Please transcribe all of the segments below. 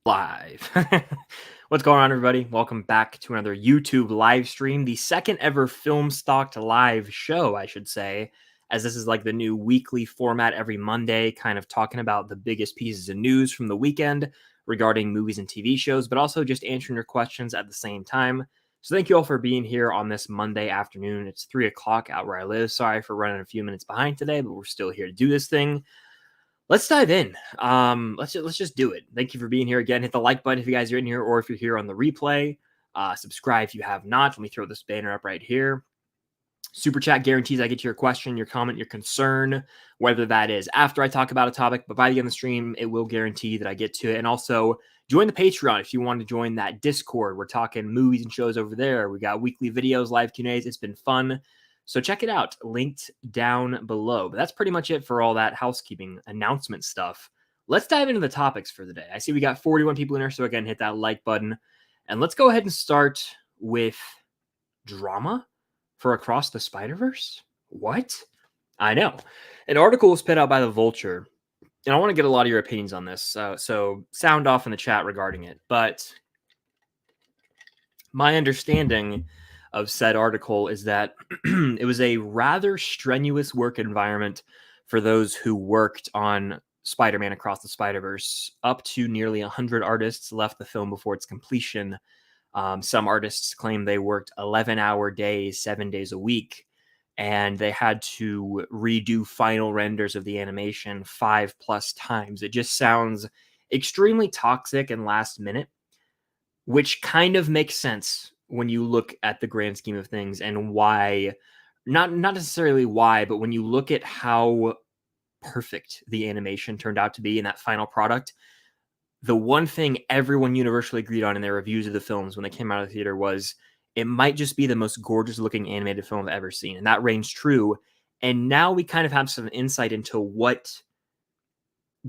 Live. What's going on, everybody? Welcome back to another YouTube live stream, the second ever Film Stocked live show, I should say, as this is like the new weekly format every Monday, kind of talking about the biggest pieces of news from the weekend regarding movies and TV shows, but also just answering your questions at the same time. So thank you all for being here on this Monday afternoon. It's 3 o'clock out where I live. Sorry for running a few minutes behind today, but we're still here to do this thing. Let's dive in. Let's just do it. Thank you for being here again. Hit the like button if you guys are in here, or if you're here on the replay. Subscribe if you have not. Let me throw this banner up right here. Super chat guarantees I get to your question, your comment, your concern, whether that is after I talk about a topic, but by the end of the stream, it will guarantee that I get to it. And also join the Patreon if you want to join that Discord. We're talking movies and shows over there. We got weekly videos, live Q&As. It's been fun. So check it out, linked down below. But that's pretty much it for all that housekeeping announcement stuff. Let's dive into the topics for the day. I see we got 41 people in here, so again, hit that like button. And let's go ahead and start with drama for Across the Spider-Verse. What? I know. An article was put out by The Vulture, and I want to get a lot of your opinions on this, so sound off in the chat regarding it. But my understanding of said article is that it was a rather strenuous work environment for those who worked on Spider-Man Across the Spider-Verse. Up to nearly 100 artists left the film before its completion. Some artists claim they worked 11-hour days, 7 days a week, and they had to redo final renders of the animation 5+ times. It just sounds extremely toxic and last minute, which kind of makes sense when you look at the grand scheme of things and why, not necessarily why, but when you look at how perfect the animation turned out to be in that final product. The one thing everyone universally agreed on in their reviews of the films when they came out of the theater was it might just be the most gorgeous looking animated film I've ever seen. And that reigns true. And now we kind of have some insight into what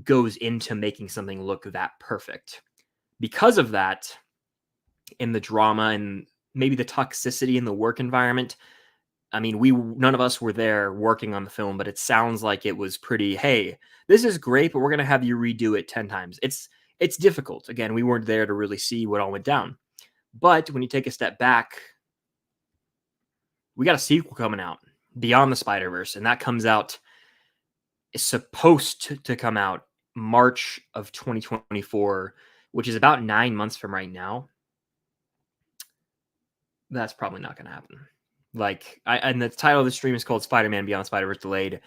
goes into making something look that perfect. Because of that, in the drama and maybe the toxicity in the work environment, I mean, none of us were there working on the film, but it sounds like it was pretty, hey, this is great, but we're going to have you redo it 10 times. It's difficult. Again, we weren't there to really see what all went down. But when you take a step back, we got a sequel coming out, Beyond the Spider-Verse, and that comes out, is supposed to come out March of 2024, which is about 9 months from right now. That's probably not going to happen. And the title of the stream is called Spider-Man Beyond the Spider-Verse Delayed.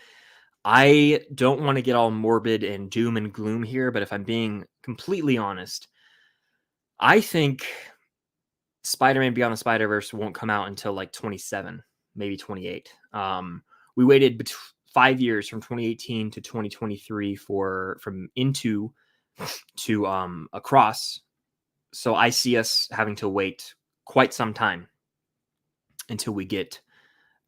I don't want to get all morbid and doom and gloom here, but if I'm being completely honest, I think Spider-Man Beyond the Spider-Verse won't come out until like 27, maybe 28. We waited 5 years from 2018 to 2023 from Into to Across. So I see us having to wait quite some time until we get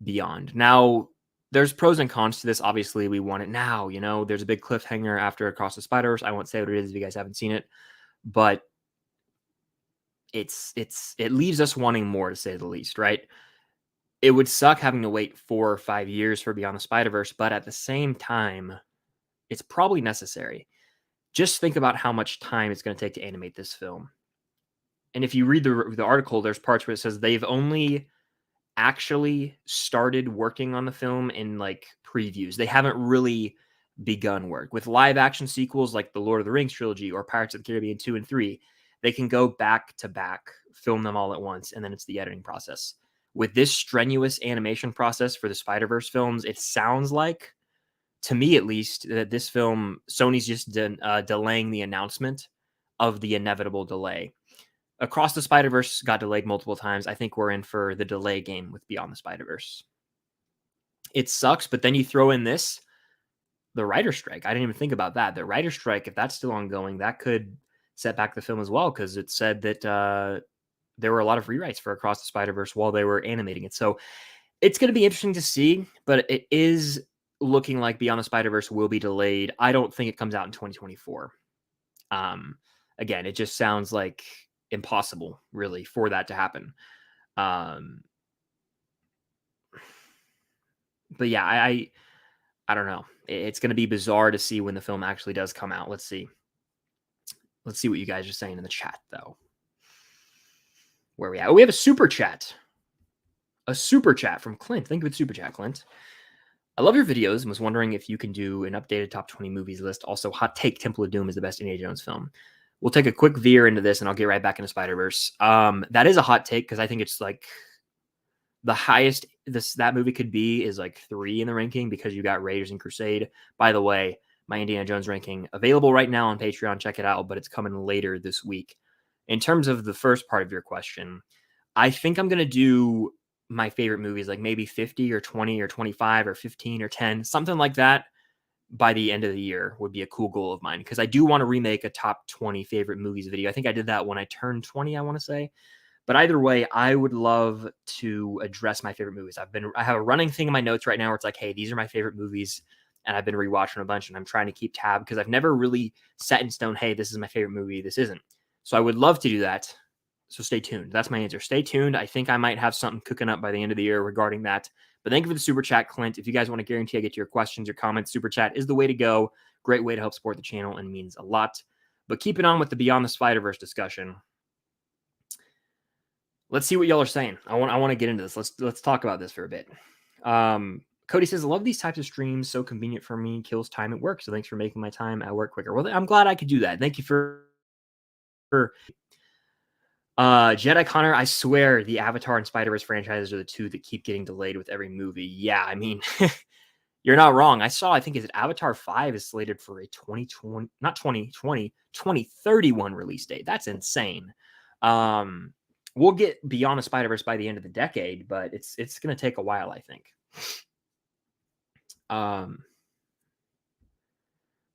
Beyond. Now, there's pros and cons to this. Obviously, we want it now. There's a big cliffhanger after Across the Spider-Verse. I won't say what it is if you guys haven't seen it, but it leaves us wanting more, to say the least, right? It would suck having to wait 4 or 5 years for Beyond the Spider-Verse, but at the same time, it's probably necessary. Just think about how much time it's going to take to animate this film. And if you read the article, there's parts where it says they've only actually started working on the film in like previews. They haven't really begun work. With live action sequels like the Lord of the Rings trilogy or Pirates of the Caribbean 2 and 3, they can go back to back, film them all at once, and then it's the editing process. With this strenuous animation process for the Spider-Verse films, it sounds like, to me at least, that this film, Sony's just delaying the announcement of the inevitable delay. Across the Spider-Verse got delayed multiple times. I think we're in for the delay game with Beyond the Spider-Verse. It sucks, but then you throw in the writer's strike. I didn't even think about that. The writer's strike, if that's still ongoing, that could set back the film as well, because it said that there were a lot of rewrites for Across the Spider-Verse while they were animating it. So it's going to be interesting to see, but it is looking like Beyond the Spider-Verse will be delayed. I don't think it comes out in 2024. Again, it just sounds like impossible, really, for that to happen. But yeah, I don't know. It's going to be bizarre to see when the film actually does come out. Let's see. Let's see what you guys are saying in the chat, though. Where are we at? Oh, we have a super chat. A super chat from Clint. Thank you for the super chat, Clint. I love your videos and was wondering if you can do an updated top 20 movies list. Also, hot take Temple of Doom is the best Indiana Jones film. We'll take a quick veer into this and I'll get right back into Spider-Verse. That is a hot take because I think it's like the highest that movie could be is like 3 in the ranking because you got Raiders and Crusade. By the way, my Indiana Jones ranking available right now on Patreon. Check it out, but it's coming later this week. In terms of the first part of your question, I think I'm going to do my favorite movies, like maybe 50 or 20 or 25 or 15 or 10, something like that by the end of the year would be a cool goal of mine because I do want to remake a top 20 favorite movies video. I think I did that when I turned 20, I want to say. But either way, I would love to address my favorite movies. I have a running thing in my notes right now where it's like, hey, these are my favorite movies. And I've been rewatching a bunch and I'm trying to keep tab because I've never really set in stone, hey, this is my favorite movie. This isn't. So I would love to do that. So stay tuned. That's my answer. Stay tuned. I think I might have something cooking up by the end of the year regarding that. But thank you for the super chat, Clint. If you guys want to guarantee I get to your questions, your comments, super chat is the way to go. Great way to help support the channel and means a lot. But keep it on with the Beyond the Spider-Verse discussion. Let's see what y'all are saying. I want to get into this. Let's talk about this for a bit. Cody says, I love these types of streams. So convenient for me. Kills time at work. So thanks for making my time at work quicker. Well, I'm glad I could do that. Thank you for Jedi Connor, I swear the Avatar and Spider-Verse franchises are the two that keep getting delayed with every movie. Yeah, I mean, you're not wrong. I think is it Avatar 5 is slated for a 2020, not 2020, 2031 release date. That's insane. We'll get Beyond the Spider-Verse by the end of the decade, but it's going to take a while, I think. Where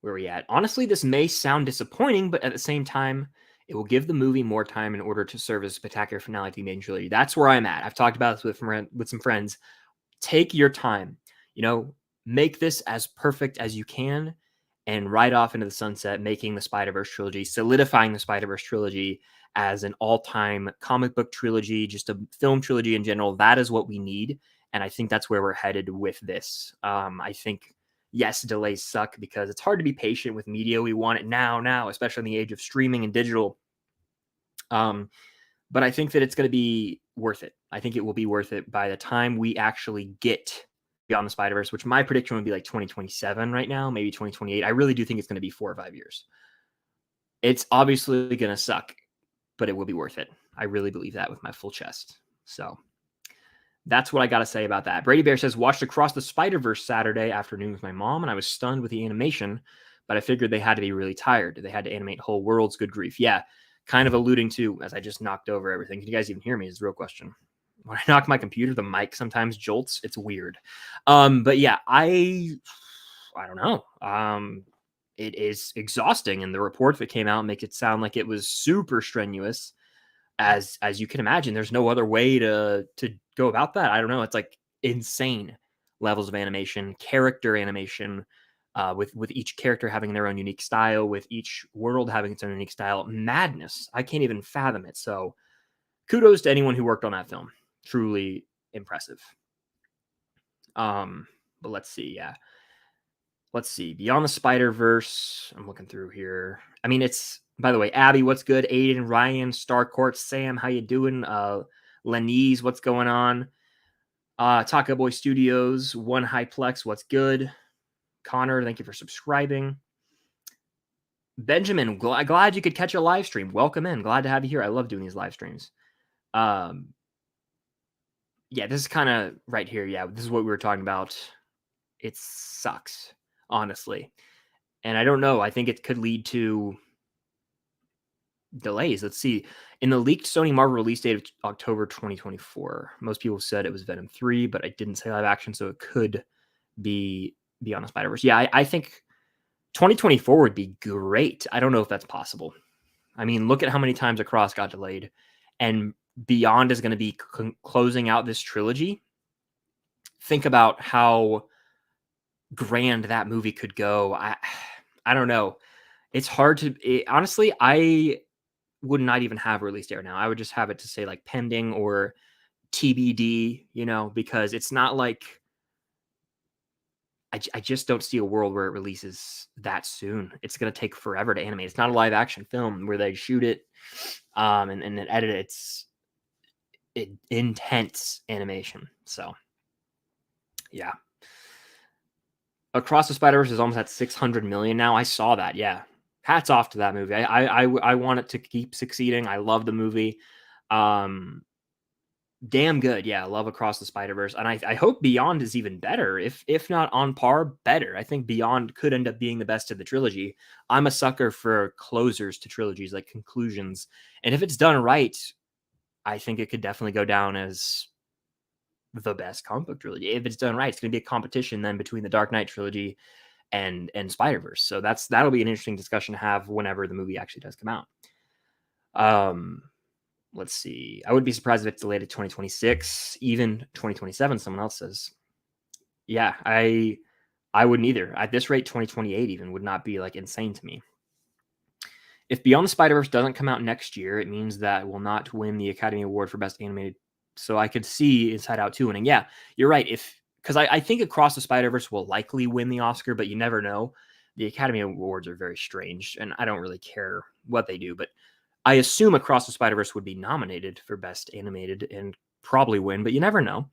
are we at? Honestly, this may sound disappointing, but at the same time, it will give the movie more time in order to serve as a spectacular finale to the main trilogy. That's where I'm at. I've talked about this with some friends. Take your time. Make this as perfect as you can and ride off into the sunset, making the Spider-Verse trilogy, solidifying the Spider-Verse trilogy as an all-time comic book trilogy, just a film trilogy in general. That is what we need, and I think that's where we're headed with this. I think, yes, delays suck because it's hard to be patient with media. We want it now, especially in the age of streaming and digital. But I think that it's going to be worth it. I think it will be worth it by the time we actually get Beyond the Spider-Verse, which my prediction would be like 2027 right now, maybe 2028. I really do think it's going to be 4 or 5 years. It's obviously going to suck, but it will be worth it. I really believe that with my full chest. So that's what I got to say about that. Brady Bear says, watched Across the Spider-Verse Saturday afternoon with my mom, and I was stunned with the animation, but I figured they had to be really tired. They had to animate whole worlds. Good grief. Yeah, kind of alluding to, as I just knocked over everything. Can you guys even hear me is the real question. When I knock my computer, the mic sometimes jolts. It's weird. But yeah, I don't know. It is exhausting, and the report that came out make it sound like it was super strenuous. As you can imagine, there's no other way to go about that. I don't know. It's like insane levels of animation, character animation, with each character having their own unique style, with each world having its own unique style. Madness. I can't even fathom it. So kudos to anyone who worked on that film. Truly impressive. But let's see. Yeah. Let's see. Beyond the Spider-Verse. I'm looking through here. I mean, it's, by the way, Abby, what's good? Aiden, Ryan, Starcourt, Sam, how you doing? Lenise, what's going on? Taco Boy Studios, One Highplex, what's good? Connor, thank you for subscribing. Benjamin, glad you could catch a live stream. Welcome in. Glad to have you here. I love doing these live streams. Yeah, this is kind of right here. Yeah, this is what we were talking about. It sucks, honestly. And I don't know. I think it could lead to delays. Let's see. In the leaked Sony Marvel release date of October 2024, most people said it was Venom 3, but I didn't say live action, so it could be Beyond the Spider-Verse. Yeah, I think 2024 would be great. I don't know if that's possible. I mean, look at how many times Across got delayed, and Beyond is going to be closing out this trilogy. Think about how grand that movie could go. I don't know. It's hard to honestly. I would not even have a release date now. I would just have it to say like pending or TBD. Because it's not like I just don't see a world where it releases that soon. It's going to take forever to animate. It's not a live action film where they shoot it and then edit it. It's intense animation. So, yeah. Across the Spider-Verse is almost at 600 million now. I saw that. Yeah. Hats off to that movie. I want it to keep succeeding. I love the movie. Damn good. Yeah, I love Across the Spider-Verse. And I hope Beyond is even better. If not on par, better. I think Beyond could end up being the best of the trilogy. I'm a sucker for closers to trilogies, like conclusions. And if it's done right, I think it could definitely go down as the best comic book trilogy. If it's done right, it's going to be a competition then between the Dark Knight trilogy and Spider-Verse. So that'll be an interesting discussion to have whenever the movie actually does come out. Let's see. I would be surprised if it's delayed to 2026, even 2027. Someone else says, yeah, I wouldn't either. At this rate, 2028 even would not be like insane to me. If Beyond the Spider-Verse doesn't come out next year, it means that it will not win the Academy Award for Best Animated. So I could see Inside Out 2 winning. Yeah, you're right. Because I think Across the Spider-Verse will likely win the Oscar, but you never know. The Academy Awards are very strange, and I don't really care what they do, but I assume Across the Spider-Verse would be nominated for Best Animated and probably win, but you never know.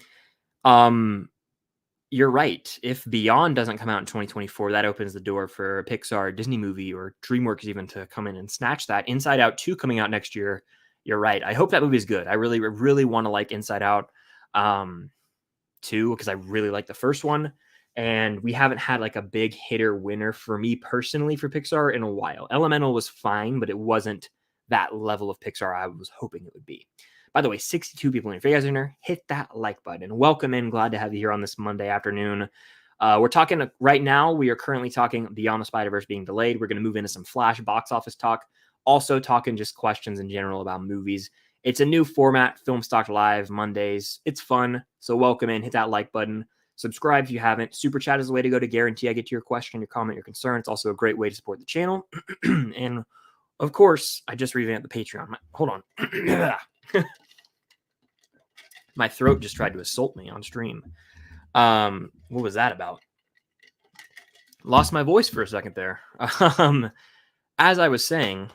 You're right. If Beyond doesn't come out in 2024, that opens the door for a Pixar, Disney movie, or DreamWorks even to come in and snatch that. Inside Out 2 coming out next year. You're right. I hope that movie is good. I really, really want to like Inside Out 2 because I really like the first one. And we haven't had like a big hitter winner for me personally for Pixar in a while. Elemental was fine, but it wasn't that level of Pixar I was hoping it would be. By the way, 62 people in. If you guys are in there, hit that like button. Welcome in. Glad to have you here on this Monday afternoon. We're talking right now. We are currently talking Beyond the Spider-Verse being delayed. We're going to move into some Flash box office talk. Also talking just questions in general about movies. It's a new format, Film Stock Live Mondays. It's fun. So welcome in. Hit that like button. Subscribe if you haven't. Super Chat is the way to go to guarantee I get to your question, your comment, your concern. It's also a great way to support the channel. And of course, I just revamped the Patreon. Hold on. My throat just tried to assault me on stream. What was that about? Lost my voice for a second there. As I was saying,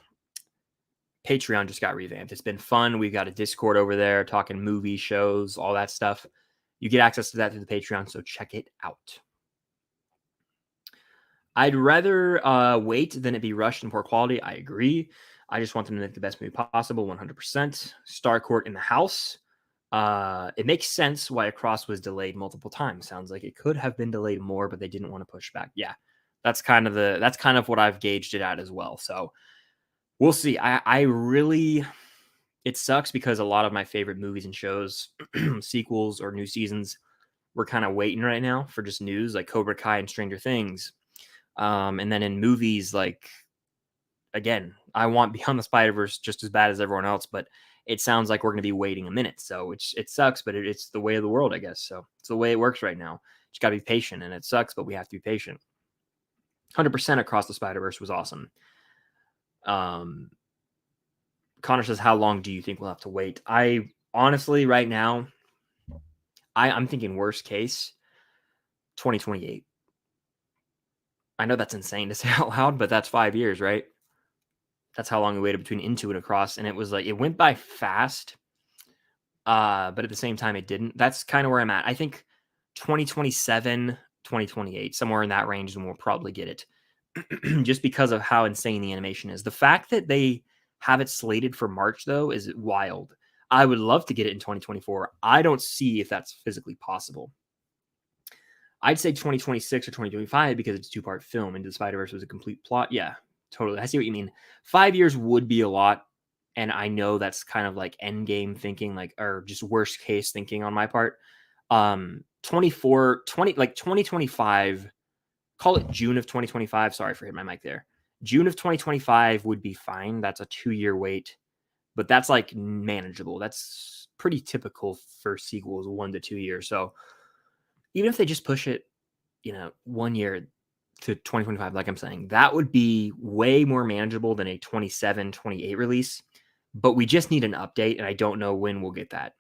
Patreon just got revamped. It's been fun. We've got a Discord over there talking movie shows, all that stuff. You get access to that through the Patreon, so check it out. I'd rather wait than it be rushed and poor quality. I agree. I just want them to make the best movie possible, 100%. Starcourt in the house. It makes sense why Across was delayed multiple times. Sounds like it could have been delayed more, but they didn't want to push back. Yeah, that's kind of what I've gauged it at as well. So we'll see. I really, it sucks because a lot of my favorite movies and shows, sequels or new seasons, we're kind of waiting right now for just news like Cobra Kai and Stranger Things. And then in movies, like, again, I want Beyond the Spider-Verse just as bad as everyone else, but it sounds like we're going to be waiting a minute. So it sucks, but it's the way of the world, I guess. So it's the way it works right now. Just got to be patient, and it sucks, but we have to be patient. 100% Across the Spider-Verse was awesome. Connor says, how long do you think we'll have to wait? I honestly, right now, I'm thinking worst case, 2028. I know that's insane to say out loud, but that's 5 years, right? That's how long we waited between Into and Across. And it was like, it went by fast, but at the same time, it didn't. That's kind of where I'm at. I think 2027, 2028, somewhere in that range, and we'll probably get it. Just because of how insane the animation is. The fact that they have it slated for March, though, is wild. I would love to get it in 2024. I don't see if that's physically possible. I'd say 2026 or 2025 because it's a two-part film. Into the Spider-Verse was a complete plot. Yeah, totally. I see what you mean. 5 years would be a lot. And I know that's kind of like end game thinking, like, or just worst case thinking on my part. 2025, call it June of 2025. Sorry for hitting my mic there. June of 2025 would be fine. That's a 2-year wait, but that's like manageable. That's pretty typical for sequels, 1 to 2 years. So even if they just push it, 1 year to 2025, like I'm saying, that would be way more manageable than a 27, 28 release. But we just need an update, and I don't know when we'll get that.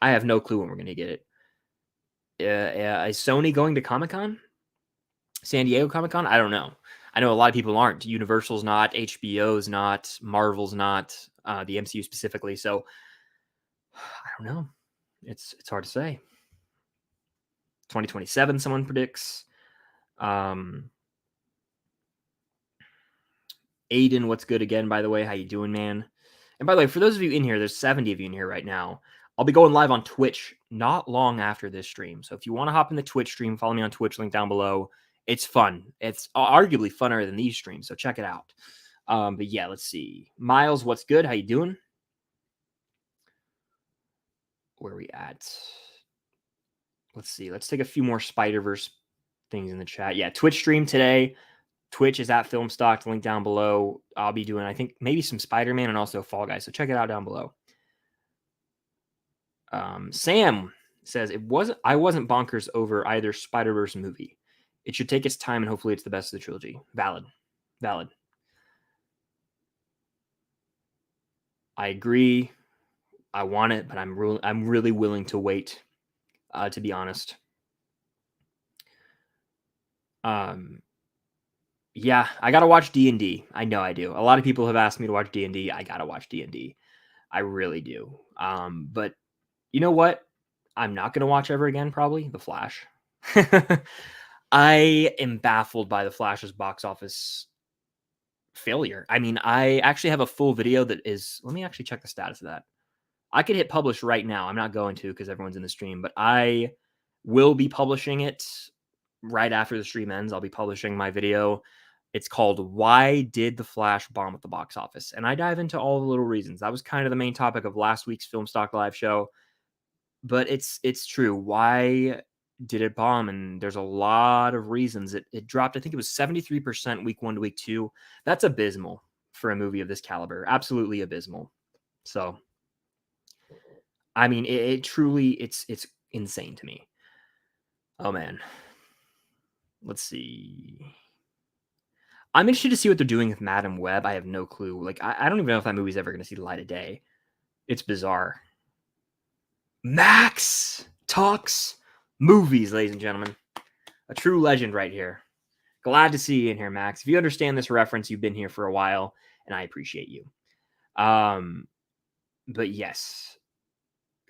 I have no clue when we're going to get it. Is Sony going to Comic-Con? San Diego Comic-Con? I don't know. I know a lot of people aren't. Universal's not, HBO's not, Marvel's not, the MCU specifically. So I don't know. It's hard to say. 2027, someone predicts. Aiden, what's good again, by the way? How you doing, man? And by the way, for those of you in here, there's 70 of you in here right now. I'll be going live on Twitch not long after this stream. So if you want to hop in the Twitch stream, follow me on Twitch, link down below. It's fun. It's arguably funner than these streams, so check it out. But yeah, let's see. Miles, what's good? How you doing? Where are we at? Let's see. Let's take a few more Spider-Verse things in the chat. Yeah, Twitch stream today. Twitch is at Filmstock. Link down below. I'll be doing, I think, maybe some Spider-Man and also Fall Guys. So check it out down below. Sam says I wasn't bonkers over either Spider-Verse movie. It should take its time and hopefully it's the best of the trilogy. Valid. I agree. I want it, but I'm really willing to wait. To be honest. Yeah, I gotta watch D&D. I know I do. A lot of people have asked me to watch D&D. I gotta watch D&D. I really do. But you know what? I'm not gonna watch ever again. Probably The Flash. I am baffled by The Flash's box office failure. I mean, I actually have a full video that is. Let me actually check the status of that. I could hit publish right now. I'm not going to because everyone's in the stream, but I will be publishing it right after the stream ends. I'll be publishing my video. It's called Why Did the Flash Bomb at the Box Office? And I dive into all the little reasons. That was kind of the main topic of last week's Filmstock live show. But it's true. Why did it bomb? And there's a lot of reasons. It dropped, I think it was 73% week 1 to week 2. That's abysmal for a movie of this caliber. Absolutely abysmal. So I mean, it truly, it's insane to me. Oh man, let's see. I'm interested to see what they're doing with Madam Web. I have no clue. Like, I don't even know if that movie's ever going to see the light of day. It's bizarre. Max talks movies, ladies and gentlemen. A true legend right here. Glad to see you in here, Max. If you understand this reference, you've been here for a while, and I appreciate you. But yes.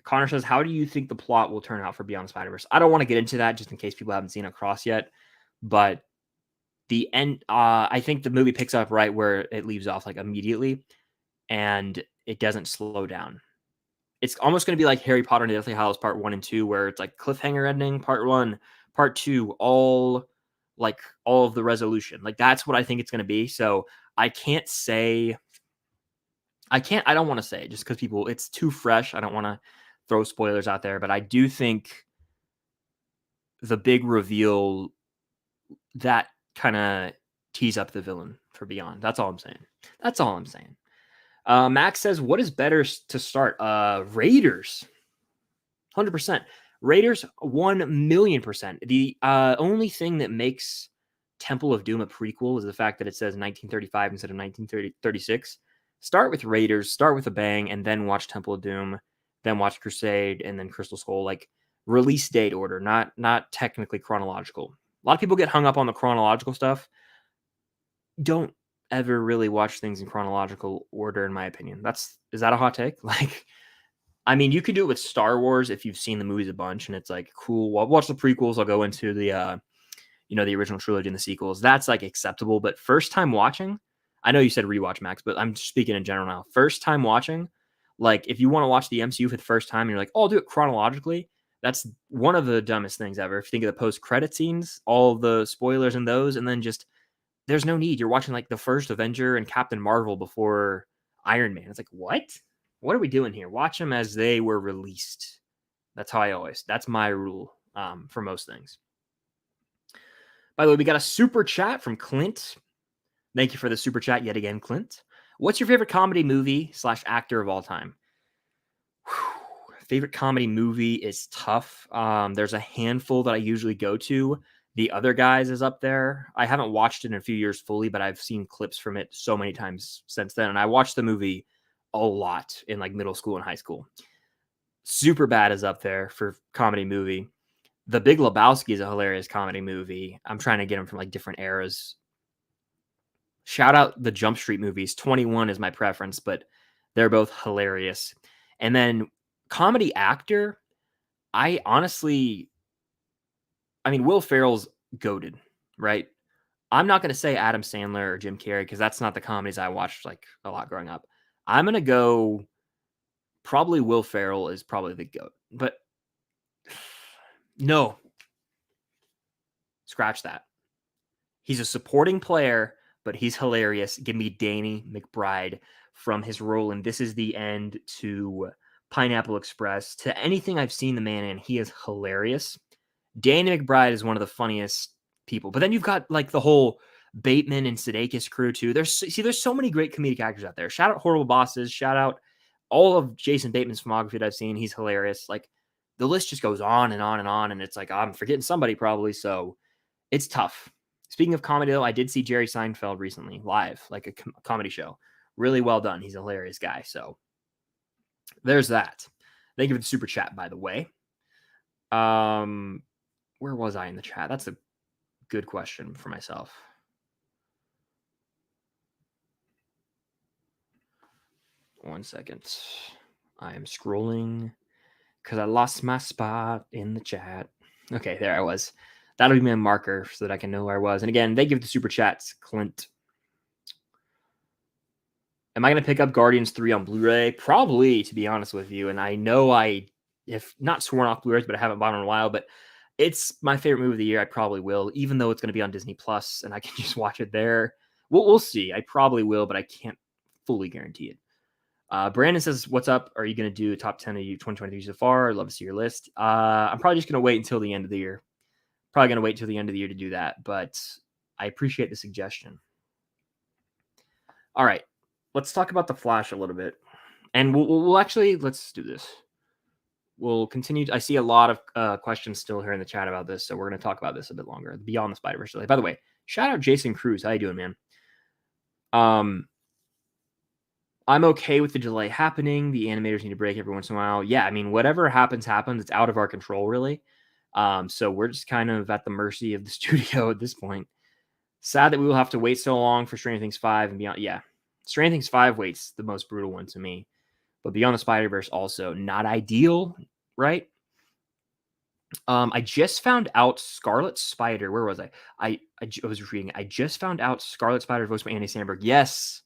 Connor says, how do you think the plot will turn out for Beyond the Spider-Verse? I don't want to get into that just in case people haven't seen Across yet. But the end, I think the movie picks up right where it leaves off, like immediately. And it doesn't slow down. It's almost going to be like Harry Potter and the Deathly Hallows Part 1 and 2, where it's like cliffhanger ending, Part 1, Part 2, all of the resolution. Like, that's what I think it's going to be. So I can't say... I don't want to say it just because it's too fresh. I don't want to throw spoilers out there, but I do think the big reveal that kind of tees up the villain for Beyond. That's all I'm saying. Max says, what is better to start? Raiders. 100%. Raiders, 1,000,000%. The only thing that makes Temple of Doom a prequel is the fact that it says 1935 instead of 1936. Start with Raiders, start with a bang, and then watch Temple of Doom, then watch Crusade, and then Crystal Skull. Like, release date order, not technically chronological. A lot of people get hung up on the chronological stuff. Don't ever really watch things in chronological order, in my opinion. Is that a hot take? Like, I mean, you could do it with Star Wars if you've seen the movies a bunch, and it's like, cool. Well, I'll watch the prequels. I'll go into the, the original trilogy and the sequels. That's like acceptable. But first time watching, I know you said rewatch, Max, but I'm speaking in general now. First time watching, like, if you want to watch the MCU for the first time and you're like, oh, I'll do it chronologically, that's one of the dumbest things ever. If you think of the post-credit scenes, all the spoilers in those, and then just, there's no need. You're watching, like, the first Avenger and Captain Marvel before Iron Man. It's like, what? What are we doing here? Watch them as they were released. That's my rule for most things. By the way, we got a super chat from Clint. Thank you for the super chat yet again, Clint. What's your favorite comedy movie / actor of all time? Favorite comedy movie is tough. There's a handful that I usually go to. The Other Guys is up there. I haven't watched it in a few years fully, but I've seen clips from it so many times since then. And I watched the movie a lot in like middle school and high school. Superbad is up there for comedy movie. The Big Lebowski is a hilarious comedy movie. I'm trying to get them from like different eras. Shout out the Jump Street movies. 21 is my preference, but they're both hilarious. And then comedy actor, I honestly, I mean, Will Ferrell's goated, right? I'm not going to say Adam Sandler or Jim Carrey because that's not the comedies I watched like a lot growing up. I'm going to go probably Will Ferrell is probably the GOAT, but no, scratch that. He's a supporting player, but he's hilarious. Give me Danny McBride from his role in This Is the End to Pineapple Express to anything I've seen the man in. He is hilarious. Danny McBride is one of the funniest people. But then you've got like the whole Bateman and Sudeikis crew too. There's so many great comedic actors out there. Shout out Horrible Bosses. Shout out all of Jason Bateman's filmography that I've seen. He's hilarious. Like the list just goes on and on and on. And it's like, I'm forgetting somebody probably. So it's tough. Speaking of comedy, though, I did see Jerry Seinfeld recently live, like a comedy show. Really well done. He's a hilarious guy. So there's that. Thank you for the super chat, by the way. Where was I in the chat? That's a good question for myself. One second. I am scrolling because I lost my spot in the chat. Okay, there I was. That'll be my marker so that I can know where I was. And again, they give the super chats, Clint. Am I going to pick up Guardians 3 on Blu-ray? Probably, to be honest with you. And I know I have not sworn off Blu-rays, but I haven't bought them in a while. But it's my favorite movie of the year. I probably will, even though it's going to be on Disney Plus and I can just watch it there. We'll see. I probably will, but I can't fully guarantee it. Brandon says, what's up? Are you going to do top 10 of you 2023 so far? I'd love to see your list. I'm probably just going to wait until the end of the year. Probably going to wait till the end of the year to do that, but I appreciate the suggestion. All right, let's talk about The Flash a little bit. And we'll actually, let's do this. We'll continue. I see a lot of questions still here in the chat about this, so we're going to talk about this a bit longer. Beyond the Spider-Verse delay. By the way, shout out Jason Cruz. How you doing, man? I'm okay with the delay happening. The animators need to break every once in a while. Yeah, I mean, whatever happens. It's out of our control, really. So we're just kind of at the mercy of the studio at this point. Sad that we will have to wait so long for Stranger Things 5 and beyond. Yeah, Stranger Things 5 waits the most brutal one to me. But Beyond the Spider-Verse also not ideal, right? I just found out Scarlet Spider. Where was I? I was reading. I just found out Scarlet Spider voiced by Andy Samberg. Yes.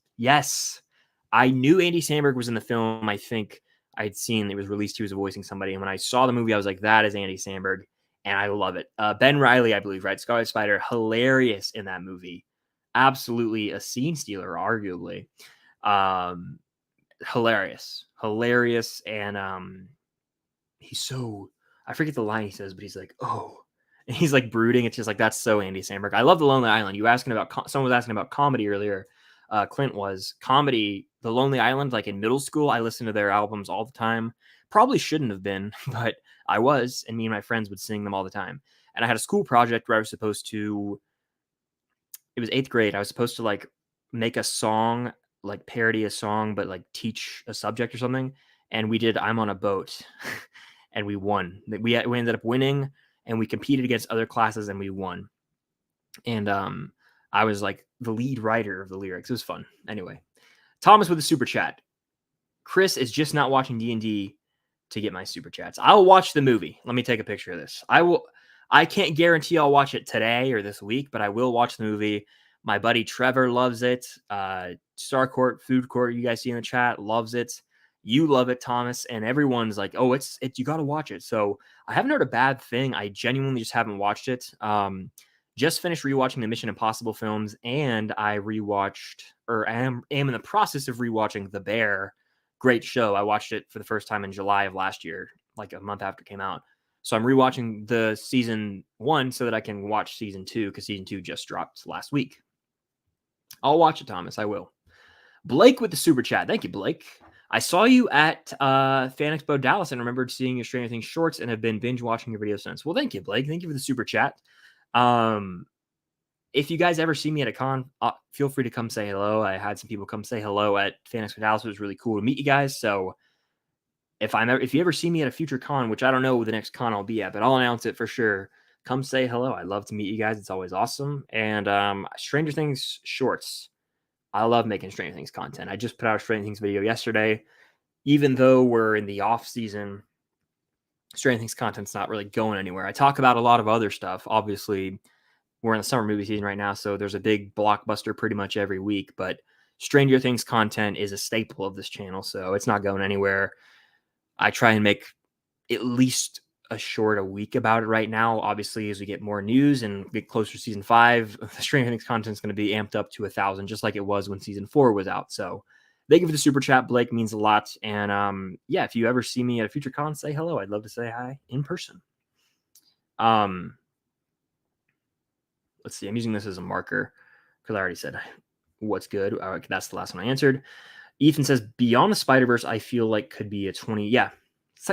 I knew Andy Samberg was in the film. I think I'd seen it was released. He was voicing somebody. And when I saw the movie, I was like, that is Andy Samberg. And I love it. Ben Reilly, I believe, right? Scarlet Spider, hilarious in that movie. Absolutely a scene stealer, arguably. Hilarious. And he's so, I forget the line he says, but he's like, oh. And he's like brooding. It's just like, that's so Andy Samberg. I love The Lonely Island. Someone was asking about comedy earlier. Clint was comedy. The Lonely Island, like in middle school, I listened to their albums all the time. Probably shouldn't have been, but I was, and me and my friends would sing them all the time. And I had a school project where I was supposed to, it was 8th grade. I was supposed to like make a song, like parody a song, but like teach a subject or something. And we did I'm on a Boat and we won. We ended up winning and we competed against other classes and we won. And I was like the lead writer of the lyrics. It was fun. Anyway, Thomas with a super chat. Chris is just not watching D&D to get my super chats. I'll watch the movie. Let me take a picture of this. I can't guarantee I'll watch it today or this week, but I will watch the movie. My buddy Trevor loves it. Star Court, Food Court, you guys see in the chat, loves it. You love it, Thomas, and everyone's like, "Oh, it's you got to watch it." So I haven't heard a bad thing. I genuinely just haven't watched it. Just finished rewatching the Mission Impossible films, and I rewatched, or am in the process of rewatching The Bear. Great show. I watched it for the first time in July of last year, like a month after it came out. So I'm rewatching the season 1 so that I can watch season 2 because season 2 just dropped last week. I'll watch it, Thomas. I will. Blake with the super chat. Thank you, Blake. I saw you at Fan Expo Dallas and remembered seeing your Stranger Things shorts and have been binge watching your videos since. Well, thank you, Blake. Thank you for the super chat. If you guys ever see me at a con, feel free to come say hello. I had some people come say hello at Fan Expo Dallas. It was really cool to meet you guys. So if you ever see me at a future con, which I don't know the next con I'll be at, but I'll announce it for sure. Come say hello. I'd love to meet you guys. It's always awesome. And Stranger Things shorts. I love making Stranger Things content. I just put out a Stranger Things video yesterday. Even though we're in the off season, Stranger Things content's not really going anywhere. I talk about a lot of other stuff. Obviously, we're in the summer movie season right now, so there's a big blockbuster pretty much every week. But Stranger Things content is a staple of this channel, so it's not going anywhere. I try and make at least a short a week about it right now. Obviously, as we get more news and get closer to season 5, the Stranger Things content is going to be amped up to 1,000, just like it was when season 4 was out. So thank you for the super chat, Blake. Means a lot. And yeah, if you ever see me at a future con, say hello. I'd love to say hi in person. Let's see. I'm using this as a marker because I already said what's good. That's the last one I answered. Ethan says, Beyond the Spider-Verse, I feel like could be a 20. Yeah.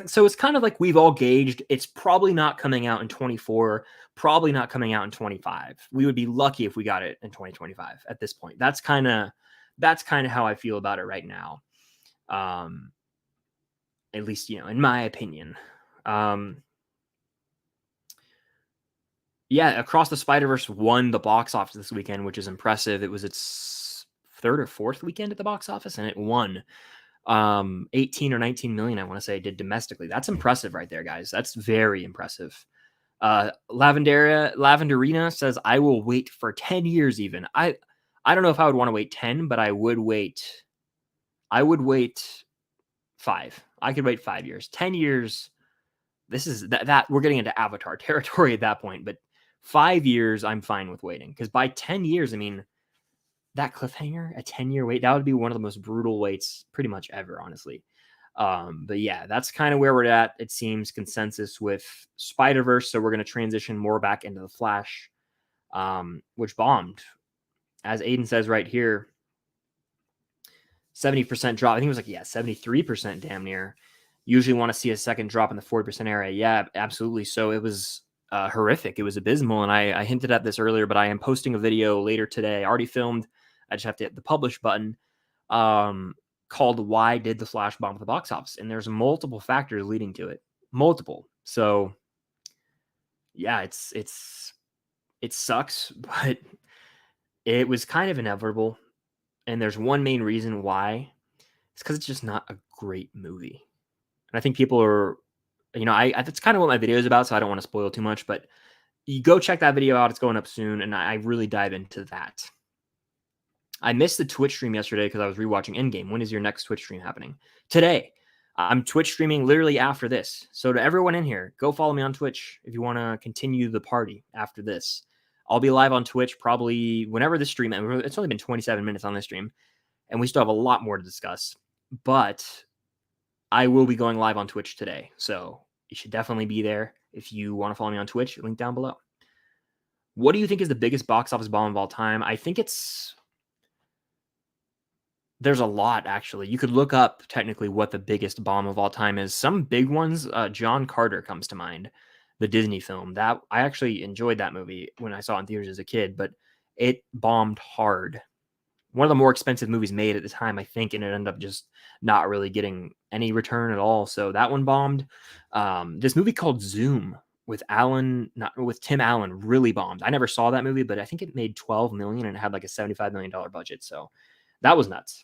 So it's kind of like we've all gauged. It's probably not coming out in 24, probably not coming out in 25. We would be lucky if we got it in 2025 at this point. That's kind of how I feel about it right now. At least, in my opinion. Yeah, Across the Spider-Verse won the box office this weekend, which is impressive. It was its 3rd or 4th weekend at the box office, and it won 18 or 19 million, I want to say, did domestically. That's impressive right there, guys. That's very impressive. Lavenderina says, I will wait for 10 years even. I don't know if I would want to wait 10, but I would wait 5. I could wait 5 years. 10 years, this is that we're getting into Avatar territory at that point, but 5 years I'm fine with waiting, because by 10 years, I mean, that cliffhanger, a 10-year wait, that would be one of the most brutal waits pretty much ever, honestly. But yeah, that's kind of where we're at. It seems consensus with Spider-Verse, so we're going to transition more back into The Flash, which bombed. As Aiden says right here, 70% drop. I think it was 73% damn near. Usually want to see a second drop in the 40% area. Yeah, absolutely. So it was horrific. It was abysmal. And I hinted at this earlier, but I am posting a video later today, already filmed. I just have to hit the publish button, called Why Did the Flash Bomb at the Box Office? And there's multiple factors leading to it. Multiple. So yeah, it sucks, but it was kind of inevitable. And there's one main reason why. It's because it's just not a great movie. And I think people are, that's kind of what my video is about, so I don't want to spoil too much, but you go check that video out. It's going up soon, and I really dive into that. I missed the Twitch stream yesterday because I was rewatching Endgame. When is your next Twitch stream happening? Today. I'm Twitch streaming literally after this. So to everyone in here, go follow me on Twitch if you want to continue the party after this. I'll be live on Twitch probably whenever the stream ends. It's only been 27 minutes on this stream, and we still have a lot more to discuss. But I will be going live on Twitch today, so you should definitely be there if you want to follow me on Twitch. Link down below. What do you think is the biggest box office bomb of all time? I think there's a lot, actually. You could look up technically what the biggest bomb of all time is. Some big ones, John Carter comes to mind, the Disney film. That I actually enjoyed that movie when I saw it in theaters as a kid, but it bombed hard. One of the more expensive movies made at the time, I think, and it ended up just not really getting any return at all. So that one bombed. This movie called Zoom with Tim Allen really bombed. I never saw that movie, but I think it made $12 million and it had like a $75 million budget. So that was nuts.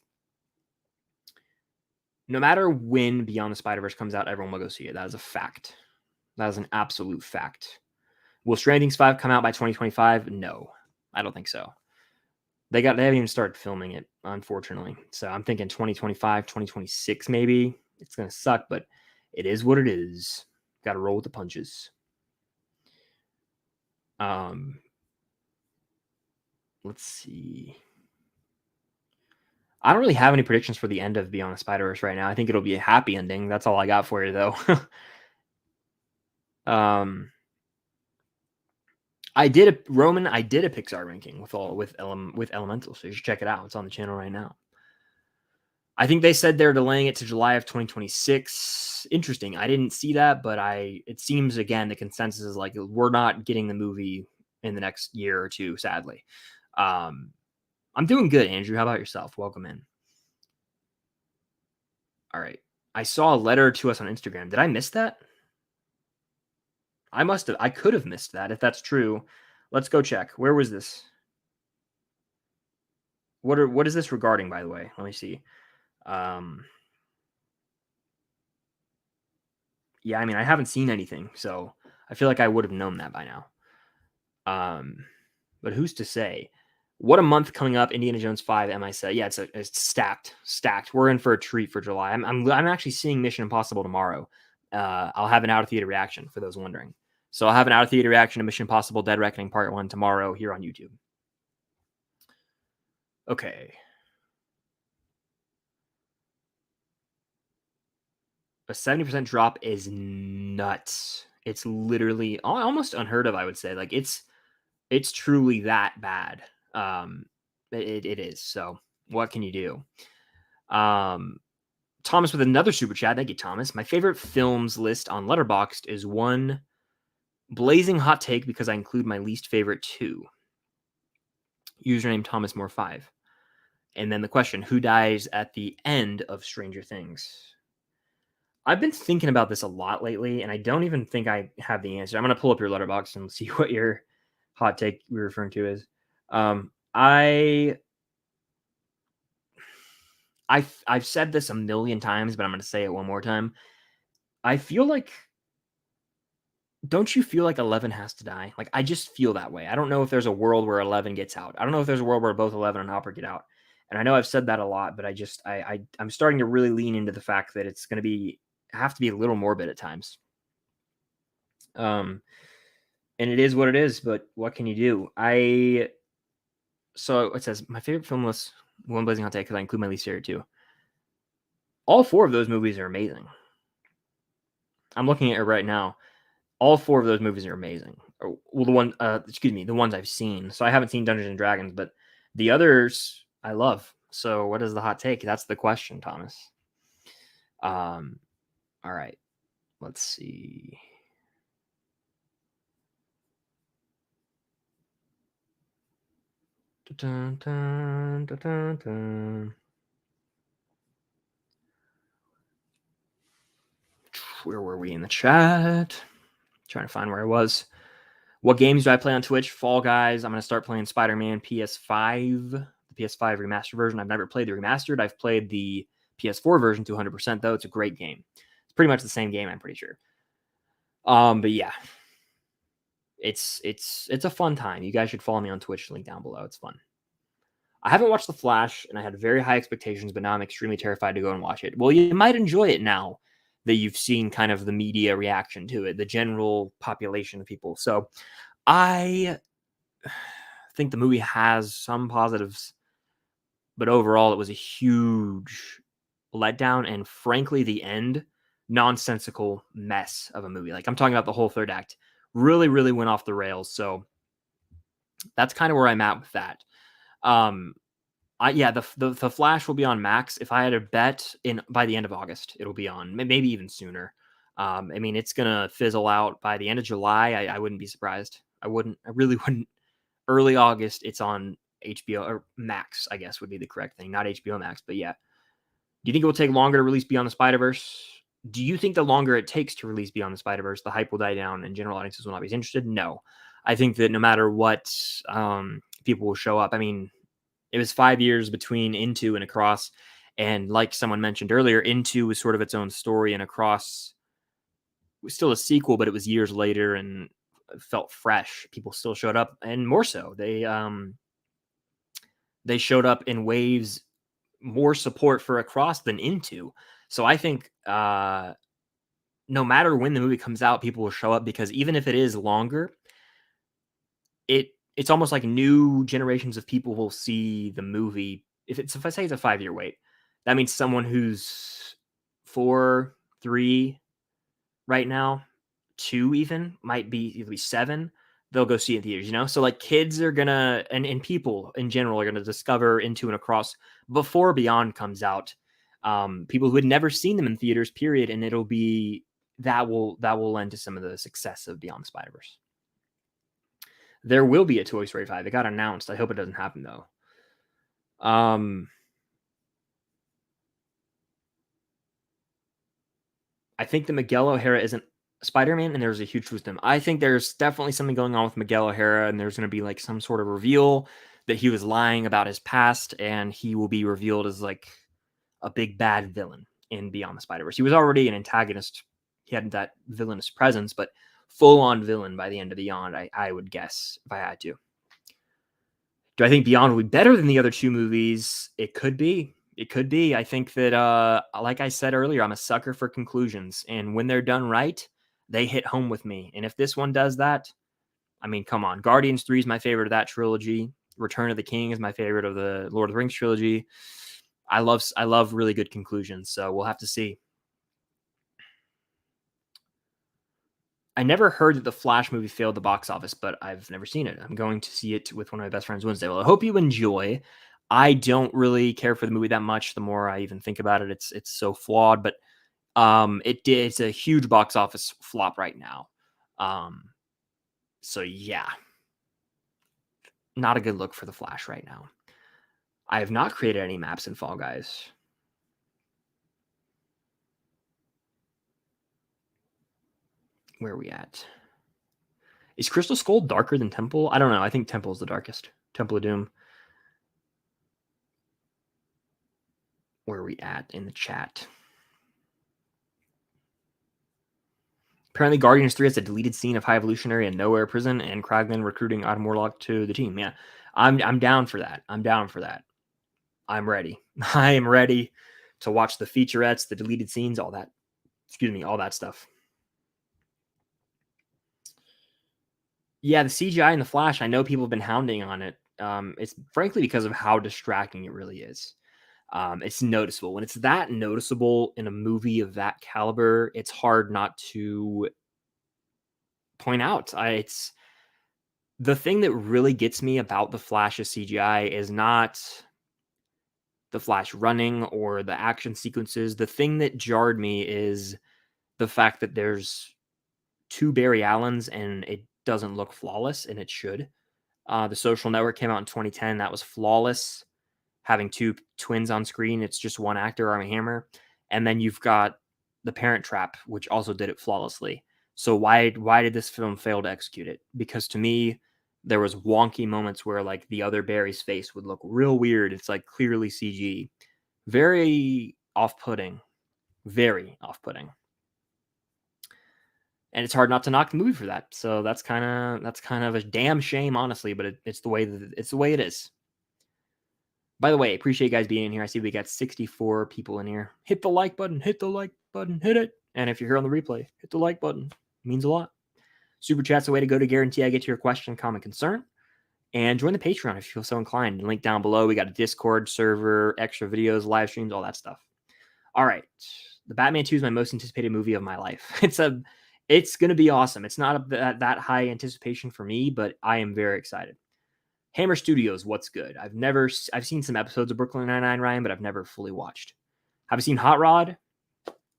No matter when Beyond the Spider-Verse comes out, everyone will go see it. That is a fact. That is an absolute fact. Will Stranger Things 5 come out by 2025? No, I don't think so. They haven't even started filming it, unfortunately. So I'm thinking 2025, 2026 maybe. It's going to suck, but it is what it is. Got to roll with the punches. Let's see. I don't really have any predictions for the end of Beyond the Spider-Verse right now. I think it'll be a happy ending. That's all I got for you, though. I did a Pixar ranking with Elemental, so you should check it out. It's on the channel right now. I think they said they're delaying it to July of 2026. Interesting. I didn't see that, but it seems, again, the consensus is like we're not getting the movie in the next year or two, sadly. I'm doing good, Andrew. How about yourself? Welcome in. All right. I saw a letter to us on Instagram. Did I miss that? I could have missed that if that's true. Let's go check. Where was this? What is this regarding, by the way? Let me see. Um, yeah, I mean, I haven't seen anything, so I feel like I would have known that by now. But who's to say? What a month coming up! Indiana Jones 5. Am I said? Yeah, it's stacked. We're in for a treat for July. I'm actually seeing Mission Impossible tomorrow. I'll have an out of theater reaction for those wondering. So I'll have an out of theater reaction to Mission Impossible: Dead Reckoning Part 1 tomorrow here on YouTube. Okay. A 70% drop is nuts. It's literally almost unheard of, I would say. Like it's truly that bad. It is. So what can you do? Thomas with another super chat. Thank you, Thomas. My favorite films list on Letterboxd is one blazing hot take because I include my least favorite two. Username Thomas Moore 5. And then the question, who dies at the end of Stranger Things? I've been thinking about this a lot lately, and I don't even think I have the answer. I'm going to pull up your Letterboxd and see what your hot take you're referring to is. I've said this a million times, but I'm going to say it one more time. I feel like, don't you feel like 11 has to die? Like, I just feel that way. I don't know if there's a world where 11 gets out. I don't know if there's a world where both 11 and Hopper get out. And I know I've said that a lot, but I'm starting to really lean into the fact that it's going to have to be a little morbid at times. And it is what it is, but what can you do? So it says, my favorite film was One Blazing Hot Take because I include my least favorite too. All four of those movies are amazing. I'm looking at it right now. All four of those movies are amazing. Well, the ones I've seen. So I haven't seen Dungeons and Dragons, but the others I love. So what is the hot take? That's the question, Thomas. All right. Let's see. Dun, dun, dun, dun, dun. Where were we in the chat? Trying to find where I was. What games do I play on Twitch? Fall Guys. I'm going to start playing Spider-Man PS5, the PS5 remastered version. I've never played the remastered. I've played the PS4 version to 100%, though. It's a great game. It's pretty much the same game, I'm pretty sure. But yeah, it's a fun time. You guys should follow me on Twitch. Link down below. It's fun. I haven't watched The Flash, and I had very high expectations, but now I'm extremely terrified to go and watch it. Well, you might enjoy it now that you've seen kind of the media reaction to it, the general population of people. So I think the movie has some positives, but overall it was a huge letdown, and frankly, the end, nonsensical mess of a movie. Like, I'm talking about the whole third act really, really went off the rails. So that's kind of where I'm at with that. The Flash will be on Max. If I had a bet by the end of August, it'll be on, maybe even sooner. I mean, it's gonna fizzle out by the end of July. I wouldn't be surprised. I really wouldn't. Early August, it's on HBO or Max, I guess would be the correct thing, not HBO Max. But yeah, do you think it will take longer to release Beyond the Spider-Verse? Do you think the longer it takes to release Beyond the Spider-Verse, the hype will die down and general audiences will not be interested? No, I think that no matter what, people will show up. I mean, it was 5 years between Into and Across, and like someone mentioned earlier, Into was sort of its own story, and Across was still a sequel, but it was years later and felt fresh. People still showed up, and more so, they showed up in waves, more support for Across than Into. So I think no matter when the movie comes out, people will show up, because even if it is longer, it's almost like new generations of people will see the movie. If I say it's a 5-year wait, that means someone who's 4, 3 right now, 2 even, might be it'll be 7. They'll go see it in theaters, So like kids are gonna, and people in general are gonna discover Into and Across before Beyond comes out. People who had never seen them in theaters, period, and it'll be that will lend to some of the success of Beyond the Spider-Verse. There will be a Toy Story 5. It got announced. I hope it doesn't happen though. I think that Miguel O'Hara isn't Spider-Man, and there's a huge twist to him. I think there's definitely something going on with Miguel O'Hara, and there's going to be like some sort of reveal that he was lying about his past, and he will be revealed as like a big bad villain in Beyond the Spider-Verse. He was already an antagonist. He had that villainous presence, but full-on villain by the end of Beyond, I would guess, if I had to. Do I think Beyond will be better than the other two movies? It could be. It could be. I think that, like I said earlier, I'm a sucker for conclusions. And when they're done right, they hit home with me. And if this one does that, I mean, come on. Guardians 3 is my favorite of that trilogy. Return of the King is my favorite of the Lord of the Rings trilogy. I love really good conclusions. So we'll have to see. I never heard that the Flash movie failed the box office, but I've never seen it. I'm going to see it with one of my best friends Wednesday. Well, I hope you enjoy. I don't really care for the movie that much. The more I even think about it, it's so flawed. But it's a huge box office flop right now. So yeah, not a good look for the Flash right now. I have not created any maps in Fall Guys. Where are we at? Is Crystal Skull darker than Temple? I don't know. I think Temple is the darkest. Temple of Doom. Where are we at in the chat? Apparently, Guardians 3 has a deleted scene of High Evolutionary in Nowhere Prison and Kragman recruiting Adam Warlock to the team. Yeah, I'm down for that. I'm down for that. I'm ready. I am ready to watch the featurettes, the deleted scenes, all that. Excuse me, all that stuff. Yeah, the CGI in the Flash, I know people have been hounding on it. It's frankly because of how distracting it really is. It's noticeable. When it's that noticeable in a movie of that caliber, it's hard not to point out. It's the thing that really gets me about the Flash's CGI is not the Flash running or the action sequences. The thing that jarred me is the fact that there's two Barry Allens and it doesn't look flawless, and it should. The Social Network came out in 2010. That was flawless. Having two twins on screen, it's just one actor, Armie Hammer. And then you've got The Parent Trap, which also did it flawlessly. So why did this film fail to execute it? Because to me, there was wonky moments where like the other Barry's face would look real weird. It's like clearly CG. Very off-putting. Very off-putting. And it's hard not to knock the movie for that. So that's kind of a damn shame, honestly. But it's the way it is. By the way, appreciate you guys being in here. I see we got 64 people in here. Hit the like button. Hit the like button. Hit it. And if you're here on the replay, hit the like button. It means a lot. Super chat's the way to go to guarantee I get to your question, comment, concern. And join the Patreon if you feel so inclined. Link down below. We got a Discord server, extra videos, live streams, all that stuff. All right. The Batman 2 is my most anticipated movie of my life. It's going to be awesome. It's not that high anticipation for me, but I am very excited. Hammer Studios, what's good? I've seen some episodes of Brooklyn Nine-Nine, Ryan, but I've never fully watched. Have you seen Hot Rod?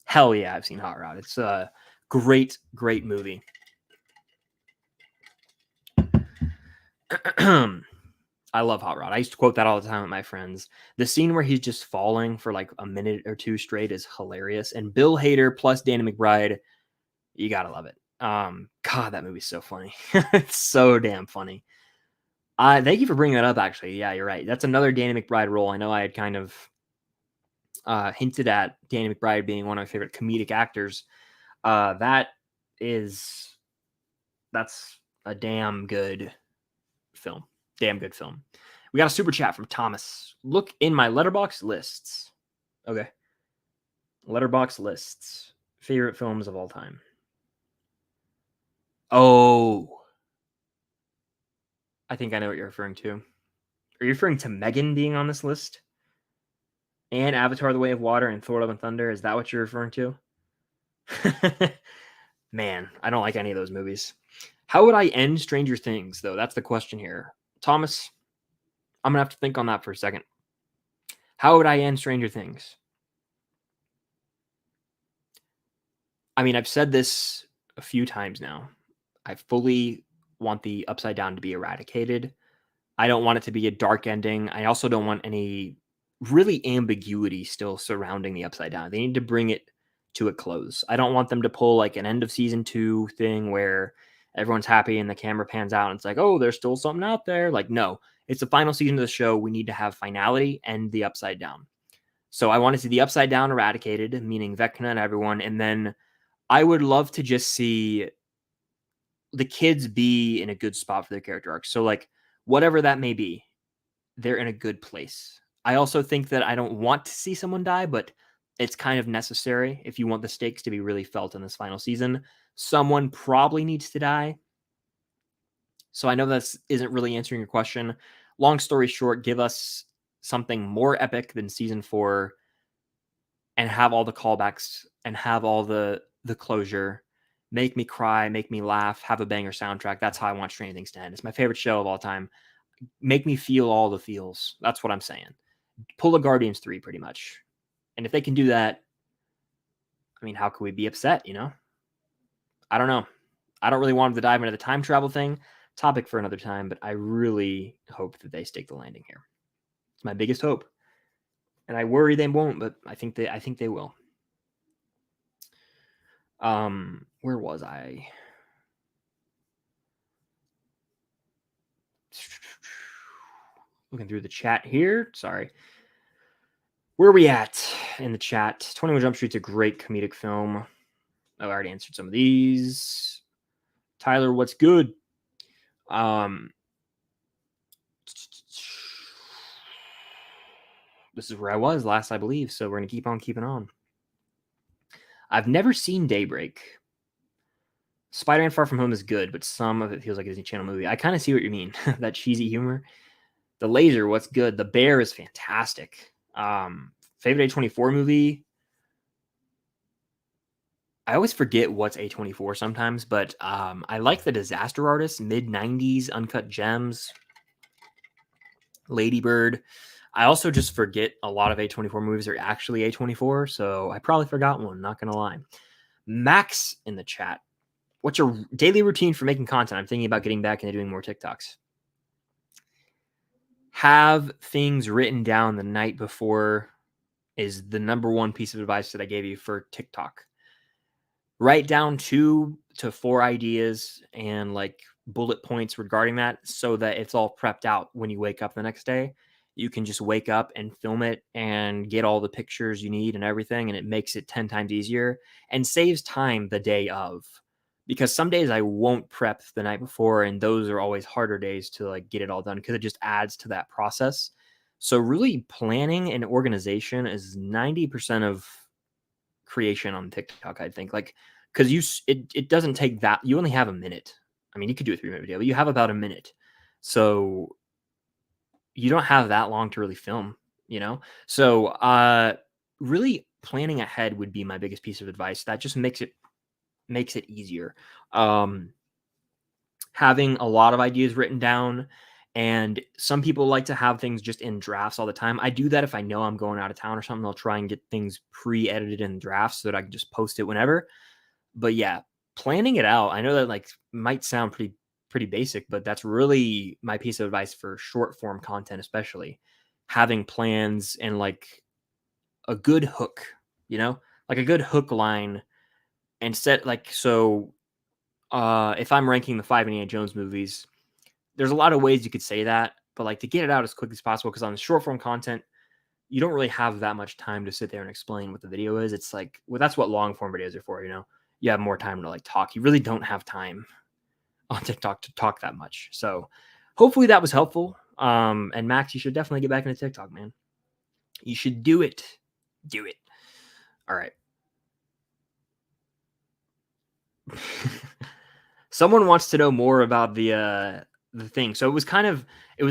Hell yeah, I've seen Hot Rod. It's a great, great movie. I love Hot Rod. I used to quote that all the time with my friends. The scene where he's just falling for like a minute or two straight is hilarious. And Bill Hader plus Danny McBride, you gotta love it. God, that movie's so funny. It's so damn funny. Thank you for bringing that up, actually. Yeah, you're right. That's another Danny McBride role. I know I had kind of hinted at Danny McBride being one of my favorite comedic actors. That's a damn good film. Damn good film. We got a super chat from Thomas. Look in my Letterboxd lists. Okay. Letterboxd lists. Favorite films of all time. Oh. I think I know what you're referring to. Are you referring to Megan being on this list? And Avatar: The Way of Water and Thor: Love and Thunder? Is that what you're referring to? Man, I don't like any of those movies. How would I end Stranger Things, though? That's the question here. Thomas, I'm going to have to think on that for a second. How would I end Stranger Things? I mean, I've said this a few times now. I fully want the Upside Down to be eradicated. I don't want it to be a dark ending. I also don't want any really ambiguity still surrounding the Upside Down. They need to bring it to a close. I don't want them to pull like an end of season 2 thing where everyone's happy and the camera pans out and it's like, oh, there's still something out there. Like, no, it's the final season of the show. We need to have finality and the upside down. So I want to see the upside down eradicated, meaning Vecna and everyone. And then I would love to just see the kids be in a good spot for their character arcs. So like whatever that may be, they're in a good place. I also think that I don't want to see someone die, but it's kind of necessary if you want the stakes to be really felt in this final season. Someone probably needs to die. So I know that isn't really answering your question. Long story short, give us something more epic than season 4 and have all the callbacks and have all the closure. Make me cry, make me laugh, have a banger soundtrack. That's how I want Stranger Things to end. It's my favorite show of all time. Make me feel all the feels. That's what I'm saying. Pull a Guardians 3 pretty much. And if they can do that, I mean, how could we be upset, you know? I don't know. I don't really want them to dive into the time travel thing. Topic for another time, but I really hope that they stick the landing here. It's my biggest hope. And I worry they won't, but I think they will. Where was I? Looking through the chat here. Sorry. Where are we at in the chat? 21 Jump Street's a great comedic film. I already answered some of these. Tyler, what's good? This is where I was last, I believe, so we're going to keep on keeping on. I've never seen Daybreak. Spider-Man Far From Home is good, but some of it feels like a Disney Channel movie. I kind of see what you mean. That cheesy humor. The Laser, what's good? The Bear is fantastic. Favorite A24 movie? I always forget what's A24 sometimes, but I like The Disaster Artist, mid-90s, Uncut Gems, Lady Bird. I also just forget a lot of A24 movies are actually A24, so I probably forgot one, not going to lie. Max in the chat. What's your daily routine for making content? I'm thinking about getting back into doing more TikToks. Have things written down the night before is the number one piece of advice that I gave you for TikTok. Write down 2 to 4 ideas and like bullet points regarding that so that it's all prepped out when you wake up the next day. You can just wake up and film it and get all the pictures you need and everything, and it makes it 10 times easier and saves time the day of. Because some days I won't prep the night before, and those are always harder days to like get it all done because it just adds to that process. So really planning and organization is 90% of creation on TikTok, I think. Like, because it doesn't take that, you only have a minute. I mean, you could do a 3-minute video, but you have about a minute. So you don't have that long to really film, you know? So really planning ahead would be my biggest piece of advice. That just makes it easier. Having a lot of ideas written down, and some people like to have things just in drafts all the time. I do that if I know I'm going out of town or something. I'll try and get things pre-edited in drafts so that I can just post it whenever. But yeah, planning it out. I know that like might sound pretty basic, but that's really my piece of advice for short form content, especially having plans and like a good hook, you know, like a good hook line and set like, so if I'm ranking the 5 Indiana Jones movies, there's a lot of ways you could say that, but like to get it out as quickly as possible, because on the short form content, you don't really have that much time to sit there and explain what the video is. It's like, well, that's what long form videos are for, you know? You have more time to like talk. You really don't have time on TikTok to talk that much. So hopefully that was helpful. And Max, you should definitely get back into TikTok, man. You should do it. Do it. All right. Someone wants to know more about the thing. So it was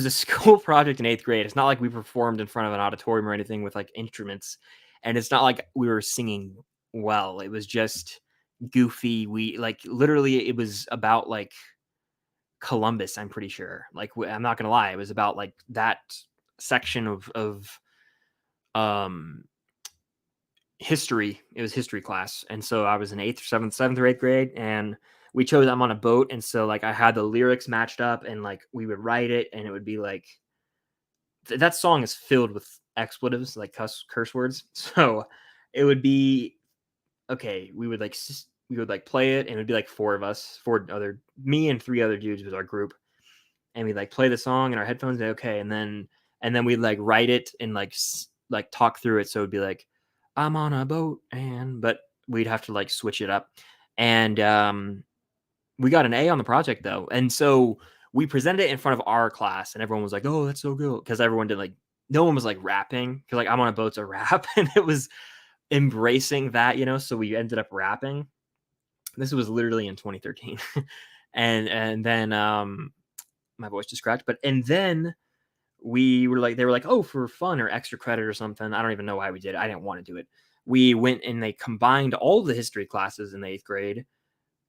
a school project in 8th grade. It's not like we performed in front of an auditorium or anything with like instruments, and it's not like we were singing well. It was just goofy. We like literally it was about like Columbus, I'm pretty sure. Like I'm not gonna lie, it was about like that section of um history. It was history class, and so I was in 8th, 7th or 8th grade, and we chose I'm on a boat, and so like I had the lyrics matched up, and like we would write it, and it would be like that song is filled with expletives, like curse words. So it would be okay, we would like play it, and it'd be like four of us, me and three other dudes was our group, and we'd like play the song in our headphones. And okay, and then we'd like write it and like talk through it. So it'd be like, I'm on a boat, but we'd have to like switch it up, and we got an A on the project though, and so we presented it in front of our class, and everyone was like, "Oh, that's so good," because everyone did like no one was like rapping because like I'm on a boat's a rap, and it was embracing that, so we ended up rapping. This was literally in 2013. And then my voice just cracked. But and then they were like, oh, for fun or extra credit or something. I don't even know why we did it. I didn't want to do it. We went and they combined all the history classes in the 8th grade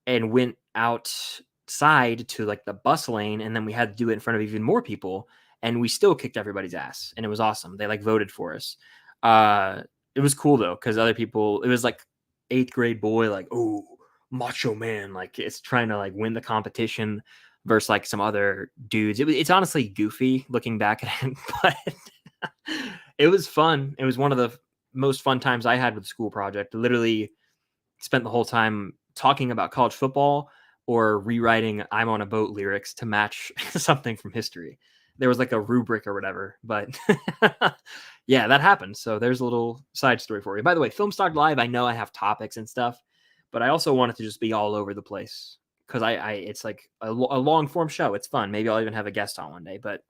and went outside to like the bus lane, and then we had to do it in front of even more people, and we still kicked everybody's ass, and it was awesome. They like voted for us. It was cool though, because other people, it was like 8th grade boy, like, oh, macho man, like it's trying to like win the competition versus like some other dudes. It's honestly goofy looking back at it, but it was fun. It was one of the most fun times I had with the school project. Literally spent the whole time talking about college football or rewriting I'm on a boat lyrics to match something from history. There was like a rubric or whatever, but yeah, that happened. So there's a little side story for you. By the way, Film Stock Live, I know I have topics and stuff, but I also want it to just be all over the place because it's like a long form show. It's fun. Maybe I'll even have a guest on one day, but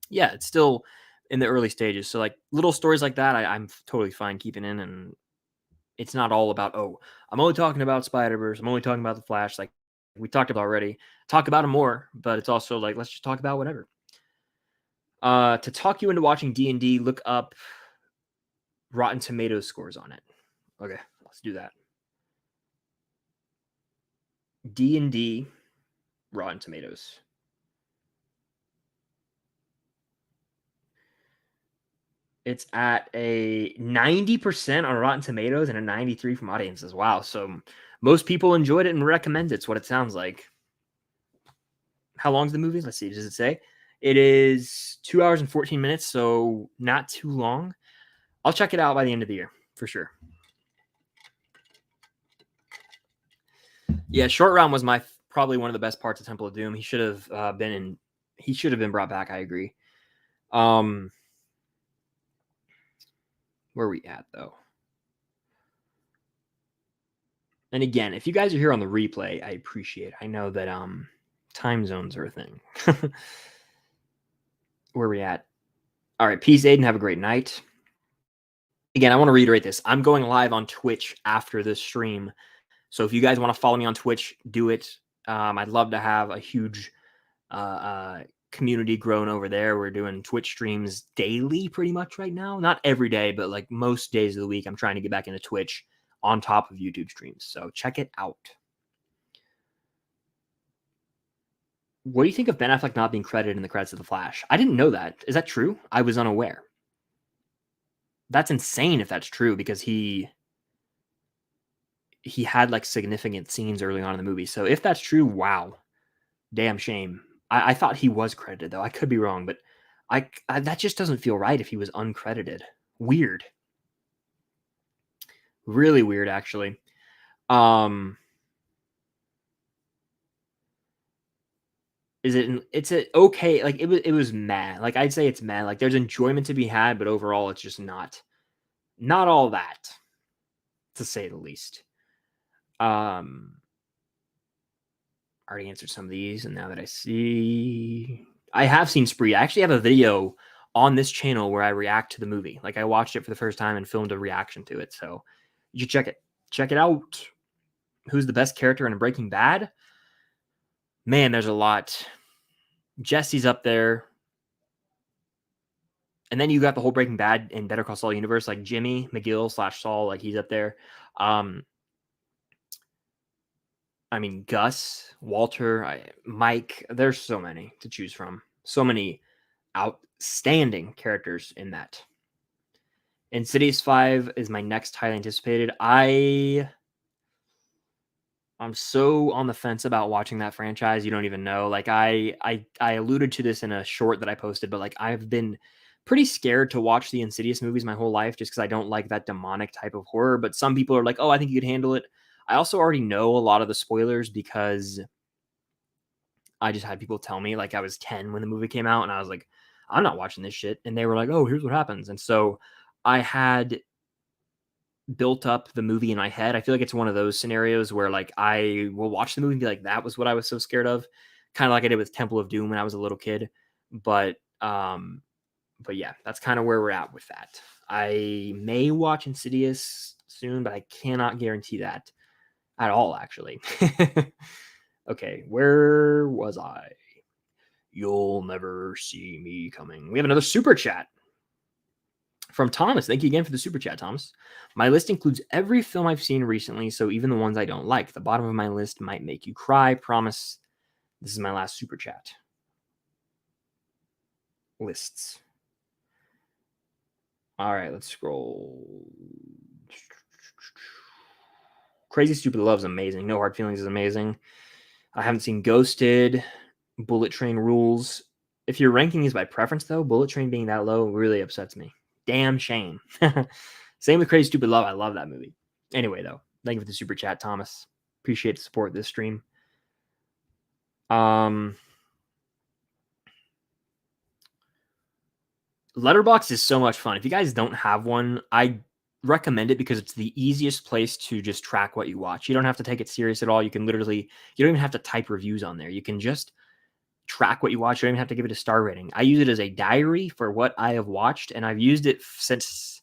yeah, it's still in the early stages. So like little stories like that, I'm totally fine keeping in, and it's not all about, oh, I'm only talking about Spider-Verse, I'm only talking about the Flash. Like we talked about already. Talk about them more, but it's also like let's just talk about whatever. To talk you into watching D&D, look up Rotten Tomatoes scores on it. Okay, let's do that. D&D Rotten Tomatoes. It's at a 90% on Rotten Tomatoes and a 93 from audiences. Wow. So most people enjoyed it and recommend it's what it sounds like. How long is the movie? Let's see. Does it say? It is 2 hours and 14 minutes, so not too long. I'll check it out by the end of the year for sure. Yeah, Short Round was probably one of the best parts of Temple of Doom. He should have been brought back. I agree. Where are we at though? And again, if you guys are here on the replay, I appreciate it. I know that time zones are a thing. Where are we at? All right, peace, Aiden. Have a great night. Again, I want to reiterate this. I'm going live on Twitch after this stream. So if you guys want to follow me on Twitch, do it. I'd love to have a huge community grown over there. We're doing Twitch streams daily pretty much right now. Not every day, but like most days of the week. I'm trying to get back into Twitch on top of YouTube streams. So check it out. What do you think of Ben Affleck not being credited in the credits of The Flash? I didn't know that. Is that true? I was unaware. That's insane if that's true, because he had like significant scenes early on in the movie. So if that's true, wow, damn shame. I thought he was credited though. I could be wrong, but I that just doesn't feel right if he was uncredited. Weird. Really weird, actually. It's a okay, like it was meh. Like I'd say it's meh. Like there's enjoyment to be had, but overall it's just not all that, to say the least. Already answered some of these, and now that I see, I have seen Spree. I actually have a video on this channel where I react to the movie. Like I watched it for the first time and filmed a reaction to it. So you should check it out. Who's the best character in Breaking Bad? Man, there's a lot. Jesse's up there. And then you got the whole Breaking Bad and Better Call Saul universe, like Jimmy McGill / Saul, like he's up there. I mean, Gus, Walter, Mike, there's so many to choose from. So many outstanding characters in that. Insidious 5 is my next highly anticipated. I'm so on the fence about watching that franchise. You don't even know. Like I alluded to this in a short that I posted, but like I've been pretty scared to watch the Insidious movies my whole life just because I don't like that demonic type of horror. But some people are like, oh, I think you could handle it. I also already know a lot of the spoilers because I just had people tell me, like, I was 10 when the movie came out, and I was like, I'm not watching this shit. And they were like, oh, here's what happens. And so I had built up the movie in my head. I feel like it's one of those scenarios where like I will watch the movie and be like, that was what I was so scared of. Kind of like I did with Temple of Doom when I was a little kid. But but yeah, that's kind of where we're at with that. I may watch Insidious soon, but I cannot guarantee that at all, actually. Okay, where was I? You'll never see me coming. We have another super chat from Thomas. Thank you again for the super chat, Thomas. My list includes every film I've seen recently, so even the ones I don't like. The bottom of my list might make you cry. Promise. This is my last super chat. Lists. All right, let's scroll. Crazy Stupid Love's amazing. No Hard Feelings is amazing. I haven't seen Ghosted. Bullet Train rules. If your ranking is by preference, though, Bullet Train being that low really upsets me. Damn shame. Same with Crazy Stupid Love. I love that movie. Anyway, though, thank you for the super chat, Thomas. Appreciate the support this stream. Letterboxd is so much fun. If you guys don't have one, I recommend it because it's the easiest place to just track what you watch. You don't have to take it serious at all. You can literally, you don't even have to type reviews on there. You can just track what you watch. You don't even have to give it a star rating. I use it as a diary for what I have watched, and I've used it since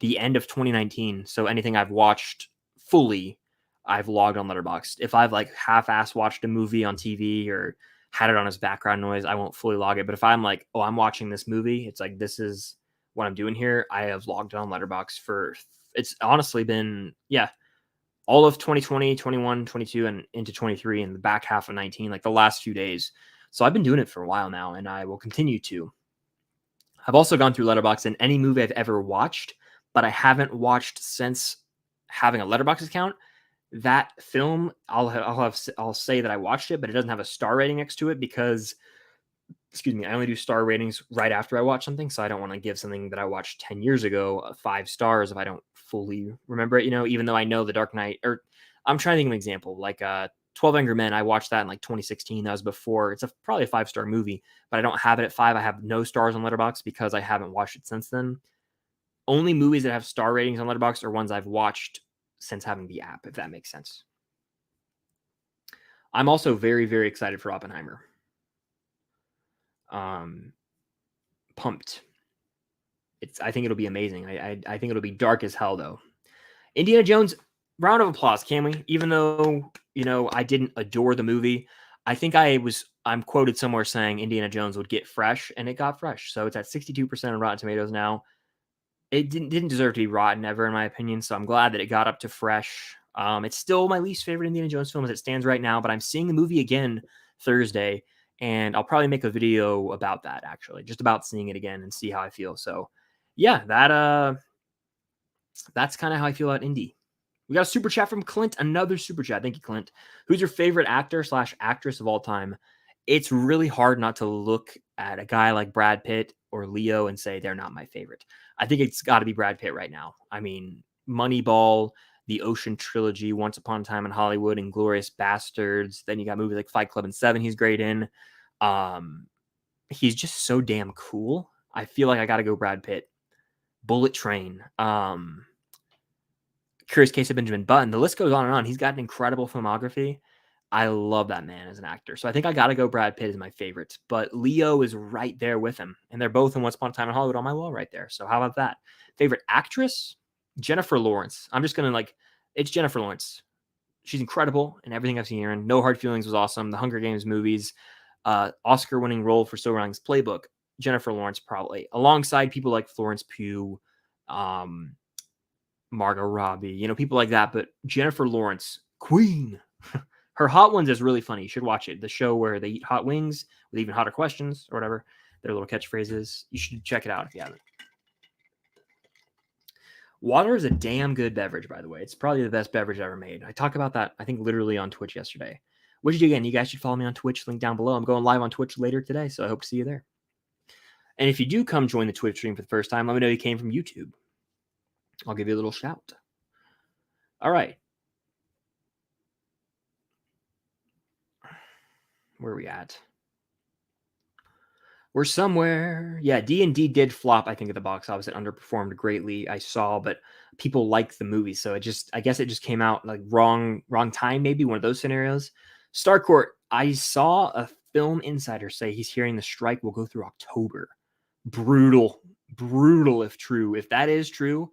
the end of 2019. So anything I've watched fully, I've logged on Letterboxd. If I've like half-ass watched a movie on TV or had it on as background noise, I won't fully log it. But if I'm like, oh, I'm watching this movie, it's like, this is what I'm doing here. I have logged on Letterboxd for, it's honestly been, all of 2020, 21, 22, and into 23 and the back half of 19, like the last few days. So I've been doing it for a while now, and I will continue to. I've also gone through Letterboxd, and any movie I've ever watched, but I haven't watched since having a Letterboxd account, that film, I'll say that I watched it, but it doesn't have a star rating next to it because, excuse me, I only do star ratings right after I watch something, so I don't want to give something that I watched 10 years ago 5 stars if I don't fully remember it, even though I know The Dark Knight, or I'm trying to think of an example, like 12 Angry Men, I watched that in like 2016. That was before. It's probably a 5-star movie, but I don't have it at 5. I have no stars on Letterboxd because I haven't watched it since then. Only movies that have star ratings on Letterboxd are ones I've watched since having the app, if that makes sense. I'm also very, very excited for Oppenheimer. Pumped. I think it'll be amazing. I think it'll be dark as hell, though. Indiana Jones, round of applause, can we? Even though, I didn't adore the movie, I think I'm quoted somewhere saying Indiana Jones would get fresh, and it got fresh. So it's at 62% on Rotten Tomatoes now. It didn't deserve to be rotten ever, in my opinion, so I'm glad that it got up to fresh. It's still my least favorite Indiana Jones film as it stands right now, but I'm seeing the movie again Thursday, and I'll probably make a video about that, actually, just about seeing it again and see how I feel. So, yeah, that's kind of how I feel about Indy. We got a super chat from Clint, another super chat. Thank you, Clint. Who's your favorite actor/actress of all time? It's really hard not to look at a guy like Brad Pitt or Leo and say they're not my favorite. I think it's got to be Brad Pitt right now. I mean, Moneyball, the Ocean Trilogy, Once Upon a Time in Hollywood, Inglourious Bastards. Then you got movies like Fight Club and Seven he's great in. He's just so damn cool. I feel like I got to go Brad Pitt. Bullet Train. Curious Case of Benjamin Button. The list goes on and on. He's got an incredible filmography. I love that man as an actor. So I think I got to go Brad Pitt as my favorite. But Leo is right there with him. And they're both in Once Upon a Time in Hollywood on my wall right there. So how about that? Favorite actress? Jennifer Lawrence. I'm just going to it's Jennifer Lawrence. She's incredible in everything I've seen her in. No Hard Feelings was awesome. The Hunger Games movies. Oscar-winning role for Silver Linings Playbook. Jennifer Lawrence probably. Alongside people like Florence Pugh, Margot Robbie, people like that. But Jennifer Lawrence, queen. Her Hot Ones is really funny. You should watch it. The show where they eat hot wings with even hotter questions or whatever. Their little catchphrases. You should check it out if you haven't. Water is a damn good beverage, by the way. It's probably the best beverage ever made. I talk about that, I think, literally on Twitch yesterday. Which, again, you guys should follow me on Twitch. Link down below. I'm going live on Twitch later today, so I hope to see you there. And if you do come join the Twitch stream for the first time, let me know you came from YouTube. I'll give you a little shout. All right. Where are we at? We're somewhere. Yeah, D&D did flop, I think, at the box office. It underperformed greatly, I saw, but people liked the movie. So I guess it just came out like wrong time, maybe one of those scenarios. Starcourt, I saw a film insider say he's hearing the strike will go through October. Brutal if true. If that is true,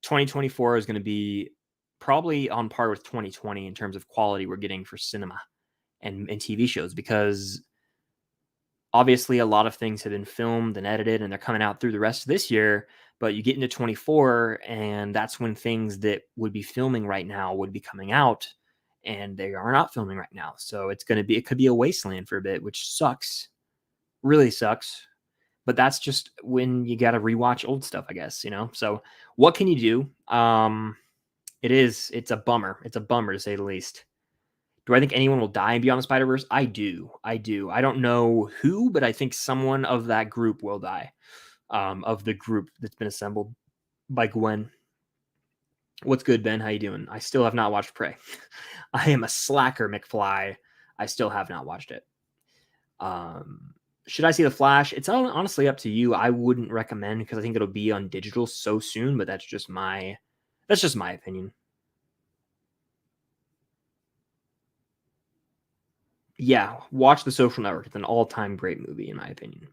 2024 is going to be probably on par with 2020 in terms of quality we're getting for cinema and TV shows, because obviously a lot of things have been filmed and edited and they're coming out through the rest of this year, but you get into 24 and that's when things that would be filming right now would be coming out, and they are not filming right now. So it could be a wasteland for a bit, which sucks. Really sucks. But that's just when you got to rewatch old stuff, I guess, So what can you do? It's a bummer. It's a bummer to say the least. Do I think anyone will die in Beyond the Spider-Verse? I do. I don't know who, but I think someone of that group will die. Of the group that's been assembled by Gwen. What's good, Ben? How you doing? I still have not watched Prey. I am a slacker, McFly. I still have not watched it. Should I see The Flash? It's honestly up to you. I wouldn't recommend, because I think it'll be on digital so soon, but that's just my opinion. Yeah, watch The Social Network. It's an all-time great movie, in my opinion.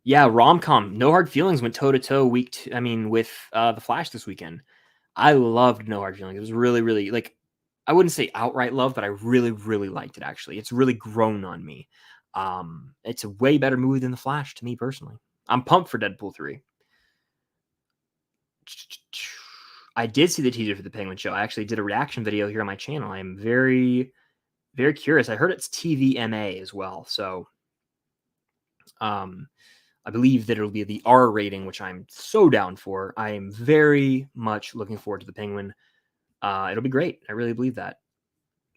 Yeah, rom-com. No Hard Feelings went toe-to-toe with The Flash this weekend. I loved No Hard Feelings. It was really, really, like, I wouldn't say outright love, but I really, really liked it, actually. It's really grown on me. It's a way better movie than The Flash, to me, personally. I'm pumped for Deadpool 3. I did see the teaser for the Penguin Show. I actually did a reaction video here on my channel. I am very, very curious. I heard it's TVMA as well. So I believe that it'll be the R rating, which I'm so down for. I am very much looking forward to the Penguin. It'll be great. I really believe that.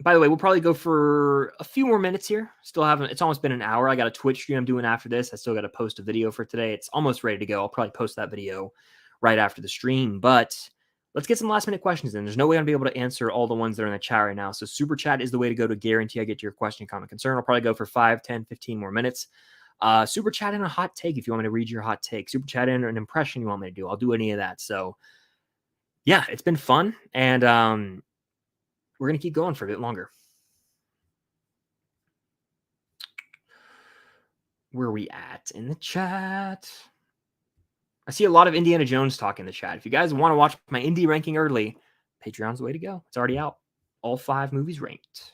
By the way, we'll probably go for a few more minutes here. It's almost been an hour. I got a Twitch stream I'm doing after this. I still got to post a video for today. It's almost ready to go. I'll probably post that video right after the stream, but let's get some last minute questions in. There's no way I'm going to be able to answer all the ones that are in the chat right now. So super chat is the way to go to guarantee I get to your question, comment, concern. I'll probably go for 5, 10, 15 more minutes. Super chat in a hot take if you want me to read your hot take. Super chat in an impression you want me to do. I'll do any of that. So yeah, it's been fun, and we're going to keep going for a bit longer. Where are we at in the chat? I see a lot of Indiana Jones talk in the chat. If you guys want to watch my indie ranking early, Patreon's the way to go. It's already out. All 5 movies ranked.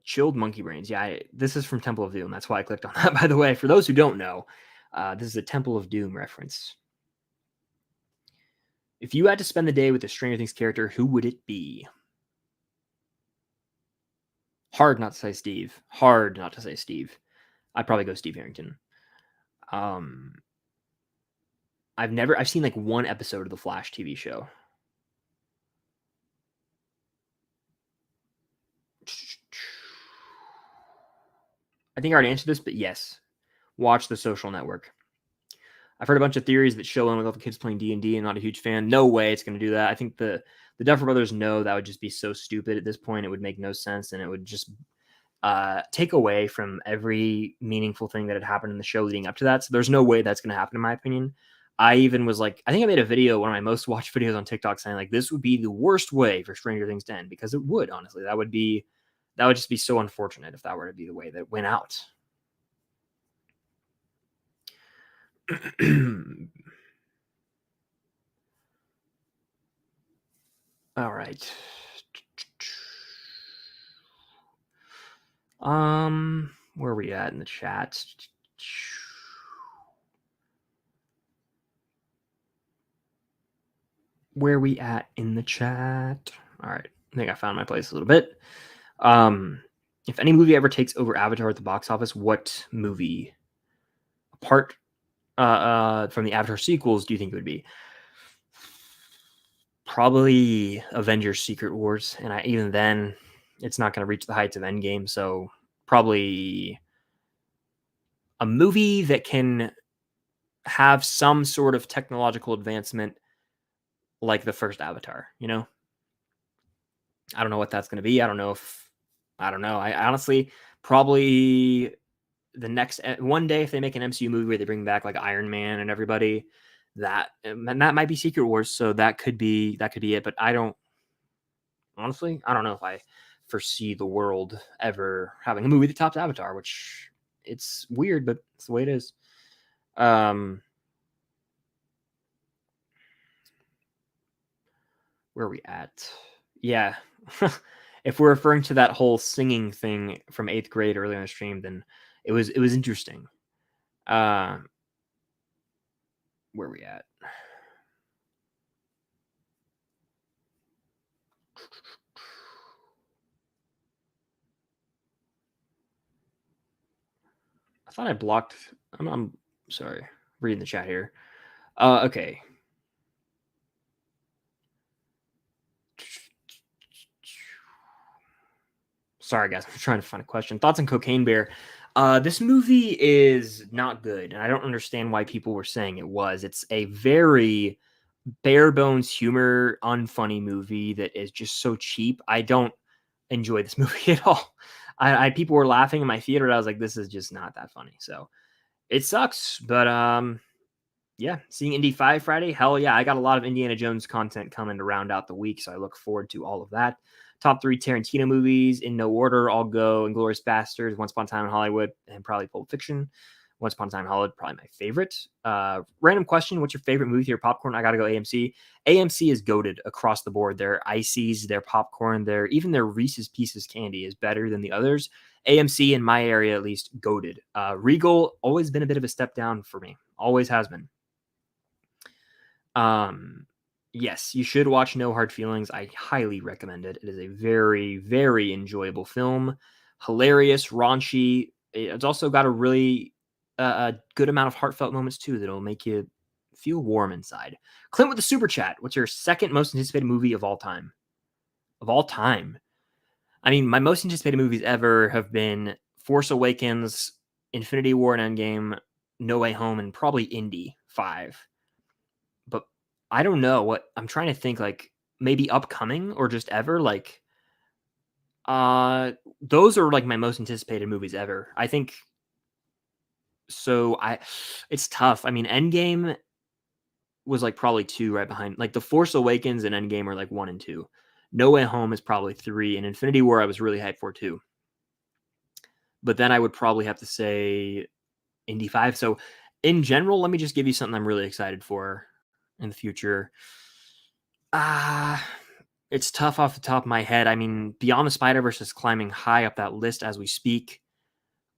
Chilled Monkey Brains. Yeah, this is from Temple of Doom. That's why I clicked on that, by the way. For those who don't know, this is a Temple of Doom reference. If you had to spend the day with a Stranger Things character, who would it be? Hard not to say Steve. Hard not to say Steve. I'd probably go Steve Harrington. I've seen like one episode of the Flash TV show. I think I already answered this, but yes, watch The Social Network. I've heard a bunch of theories that show only love the kids playing D&D, and not a huge fan. No way it's going to do that. I think the Duffer Brothers know that would just be so stupid at this point. It would make no sense, and it would just take away from every meaningful thing that had happened in the show leading up to that. So there's no way that's going to happen, in my opinion. I even was like, I think I made a video, one of my most watched videos on TikTok, saying like, this would be the worst way for Stranger Things to end, because it would, honestly. That would just be so unfortunate if that were to be the way that went out. All right. Where are we at in the chat? Where are we at in the chat? All right. I think I found my place a little bit. If any movie ever takes over Avatar at the box office, what movie, apart from the Avatar sequels, do you think it would be? Probably Avengers Secret Wars. And even then, It's not going to reach the heights of Endgame, so probably a movie that can have some sort of technological advancement like the first Avatar, you know? I don't know what that's going to be. I don't know. I honestly probably the next one day if they make an MCU movie where they bring back like Iron Man and everybody, and that might be Secret Wars, so that could be it. But I don't honestly, I don't know if I foresee the world ever having a movie that tops Avatar, which it's weird, but it's the way it is. Where are we at? Yeah. If we're referring to that whole singing thing from 8th grade earlier in the stream, then it was interesting. Where are we at? I thought I blocked. I'm sorry. Reading the chat here. Okay. Sorry, guys. I'm trying to find a question. Thoughts on Cocaine Bear? This movie is not good, and I don't understand why people were saying it was. It's a very bare bones humor, unfunny movie that is just so cheap. I don't enjoy this movie at all. I people were laughing in my theater, and I was like, this is just not that funny. So it sucks, but yeah, seeing Indy 5 Friday, hell yeah. I got a lot of Indiana Jones content coming to round out the week, so I look forward to all of that. Top 3 Tarantino movies in no order. I'll go Inglourious Basterds, Once Upon a Time in Hollywood, and probably Pulp Fiction. Once Upon a Time in Hollywood, probably my favorite. Random question: what's your favorite movie theater popcorn? I gotta go AMC. AMC is goated across the board. Their ices, their popcorn, even their Reese's Pieces candy is better than the others. AMC in my area at least goated. Regal always been a bit of a step down for me. Always has been. Yes, you should watch No Hard Feelings. I highly recommend it. It is a very, very enjoyable film. Hilarious, raunchy. It's also got a good amount of heartfelt moments too that'll make you feel warm inside. Clint with the super chat. What's your second most anticipated movie of all time? Of all time. I mean, my most anticipated movies ever have been Force Awakens, Infinity War and Endgame, No Way Home, and probably Indy 5. But I don't know what I'm trying to think, like maybe upcoming or just ever. Like, those are like my most anticipated movies ever. I think so. It's tough. I mean, Endgame was like probably 2 right behind. Like, The Force Awakens and Endgame are like 1 and 2. No Way Home is probably 3, and Infinity War I was really hyped for too. But then I would probably have to say Indy 5. So in general, let me just give you something I'm really excited for in the future. It's tough off the top of my head. I mean, Beyond the Spider-Verse is climbing high up that list as we speak.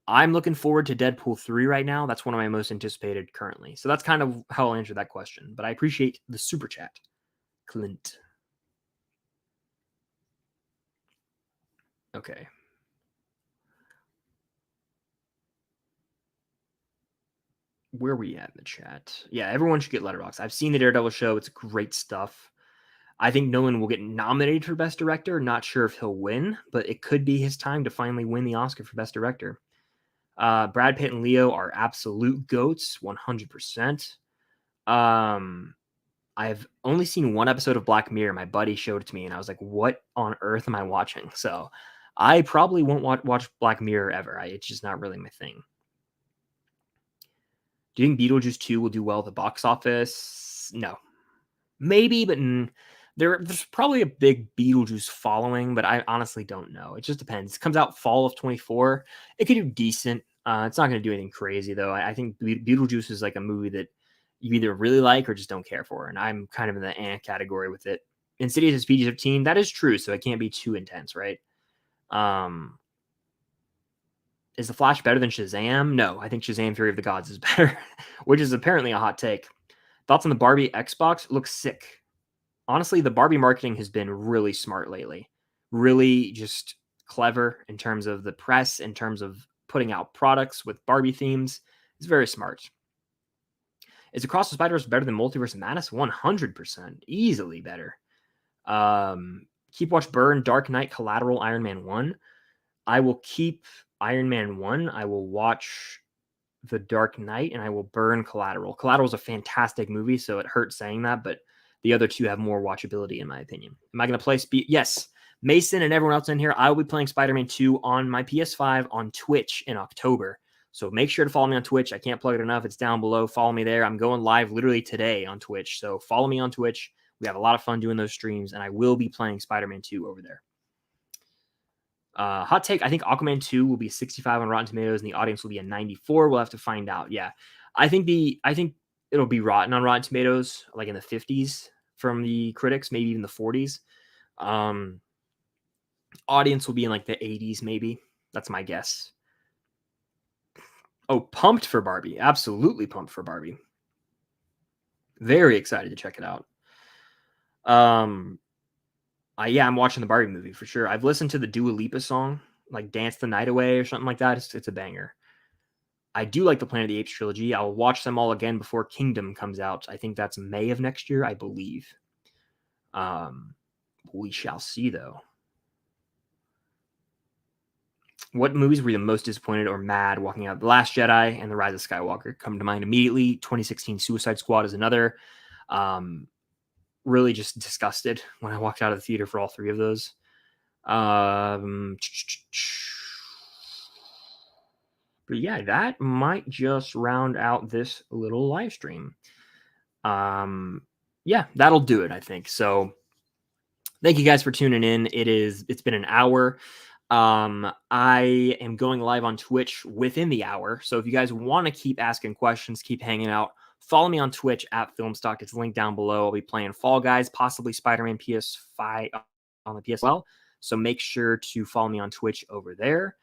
I'm looking forward to Deadpool 3 right now. That's one of my most anticipated currently. So that's kind of how I'll answer that question. But I appreciate the super chat, Clint. Okay. Where are we at in the chat? Yeah, everyone should get Letterboxd. I've seen the Daredevil show. It's great stuff. I think Nolan will get nominated for Best Director. Not sure if he'll win, but it could be his time to finally win the Oscar for Best Director. Brad Pitt and Leo are absolute goats, 100%. I've only seen one episode of Black Mirror. My buddy showed it to me, and I was like, "What on earth am I watching?" So I probably won't watch Black Mirror ever. It's just not really my thing. Do you think Beetlejuice 2 will do well at the box office? No. Maybe, but there's probably a big Beetlejuice following, but I honestly don't know. It just depends. It comes out fall of 24. It could do decent. It's not going to do anything crazy, though. I think Beetlejuice is like a movie that you either really like or just don't care for, and I'm kind of in the category with it. Insidious is PG-13. That is true, so it can't be too intense, right? Is The Flash better than Shazam? No, I think Shazam Fury of the Gods is better, which is apparently a hot take. Thoughts on the Barbie Xbox? It looks sick. Honestly, the Barbie marketing has been really smart lately. Really just clever in terms of the press, in terms of putting out products with Barbie themes. It's very smart. Is Across the Spider-Verse better than Multiverse of Madness? 100%. Easily better. Keep Watch Burn, Dark Knight, Collateral, Iron Man 1. I will keep Iron Man 1. I will watch The Dark Knight, and I will burn Collateral. Collateral is a fantastic movie, so it hurts saying that, but the other two have more watchability, in my opinion. Am I going to play Speed? Yes. Mason and everyone else in here, I will be playing Spider-Man 2 on my PS5 on Twitch in October. So make sure to follow me on Twitch. I can't plug it enough. It's down below. Follow me there. I'm going live literally today on Twitch. So follow me on Twitch. We have a lot of fun doing those streams, and I will be playing Spider-Man 2 over there. Hot take, I think Aquaman 2 will be 65 on Rotten Tomatoes, and the audience will be a 94. We'll have to find out. Yeah. I think it'll be rotten on Rotten Tomatoes, like in the 50s from the critics, maybe even the 40s. Audience will be in like the 80s, maybe. That's my guess. Oh, pumped for Barbie. Absolutely pumped for Barbie. Very excited to check it out. Yeah, I'm watching the Barbie movie for sure. I've listened to the Dua Lipa song, like Dance the Night Away or something like that. It's a banger. I do like the Planet of the Apes trilogy. I'll watch them all again before Kingdom comes out. I think that's May of next year, I believe. We shall see, though. What movies were you the most disappointed or mad walking out? The Last Jedi and The Rise of Skywalker come to mind immediately. 2016 Suicide Squad is another. Really just disgusted when I walked out of the theater for all three of those. But yeah, that might just round out this little live stream. Yeah, that'll do it, I think. So thank you guys for tuning in. It's been an hour. I am going live on Twitch within the hour. So if you guys want to keep asking questions, keep hanging out, follow me on Twitch at Filmstock. It's linked down below. I'll be playing Fall Guys, possibly Spider-Man PS5 on the PS well. So make sure to follow me on Twitch over there.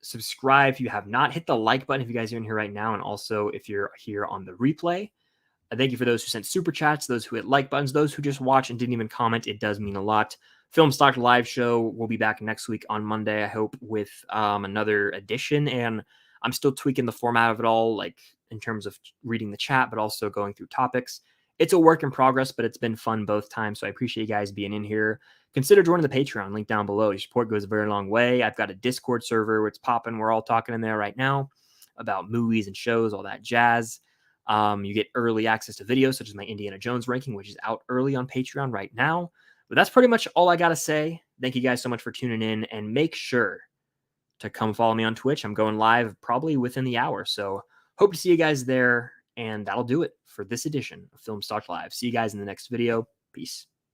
Subscribe if you have not. Hit the like button if you guys are in here right now. And also if you're here on the replay. Thank you for those who sent super chats, those who hit like buttons, those who just watch and didn't even comment. It does mean a lot. Filmstock live show will be back next week on Monday, I hope, with another edition. And I'm still tweaking the format of it all, like in terms of reading the chat, but also going through topics. It's a work in progress, but it's been fun both times. So I appreciate you guys being in here. Consider joining the Patreon, link down below. Your support goes a very long way. I've got a Discord server where it's popping. We're all talking in there right now about movies and shows, all that jazz. You get early access to videos such as my Indiana Jones ranking, which is out early on Patreon right now. But that's pretty much all I got to say. Thank you guys so much for tuning in, and make sure to come follow me on Twitch. I'm going live probably within the hour. So hope to see you guys there, and that'll do it for this edition of Filmstock Live. See you guys in the next video. Peace.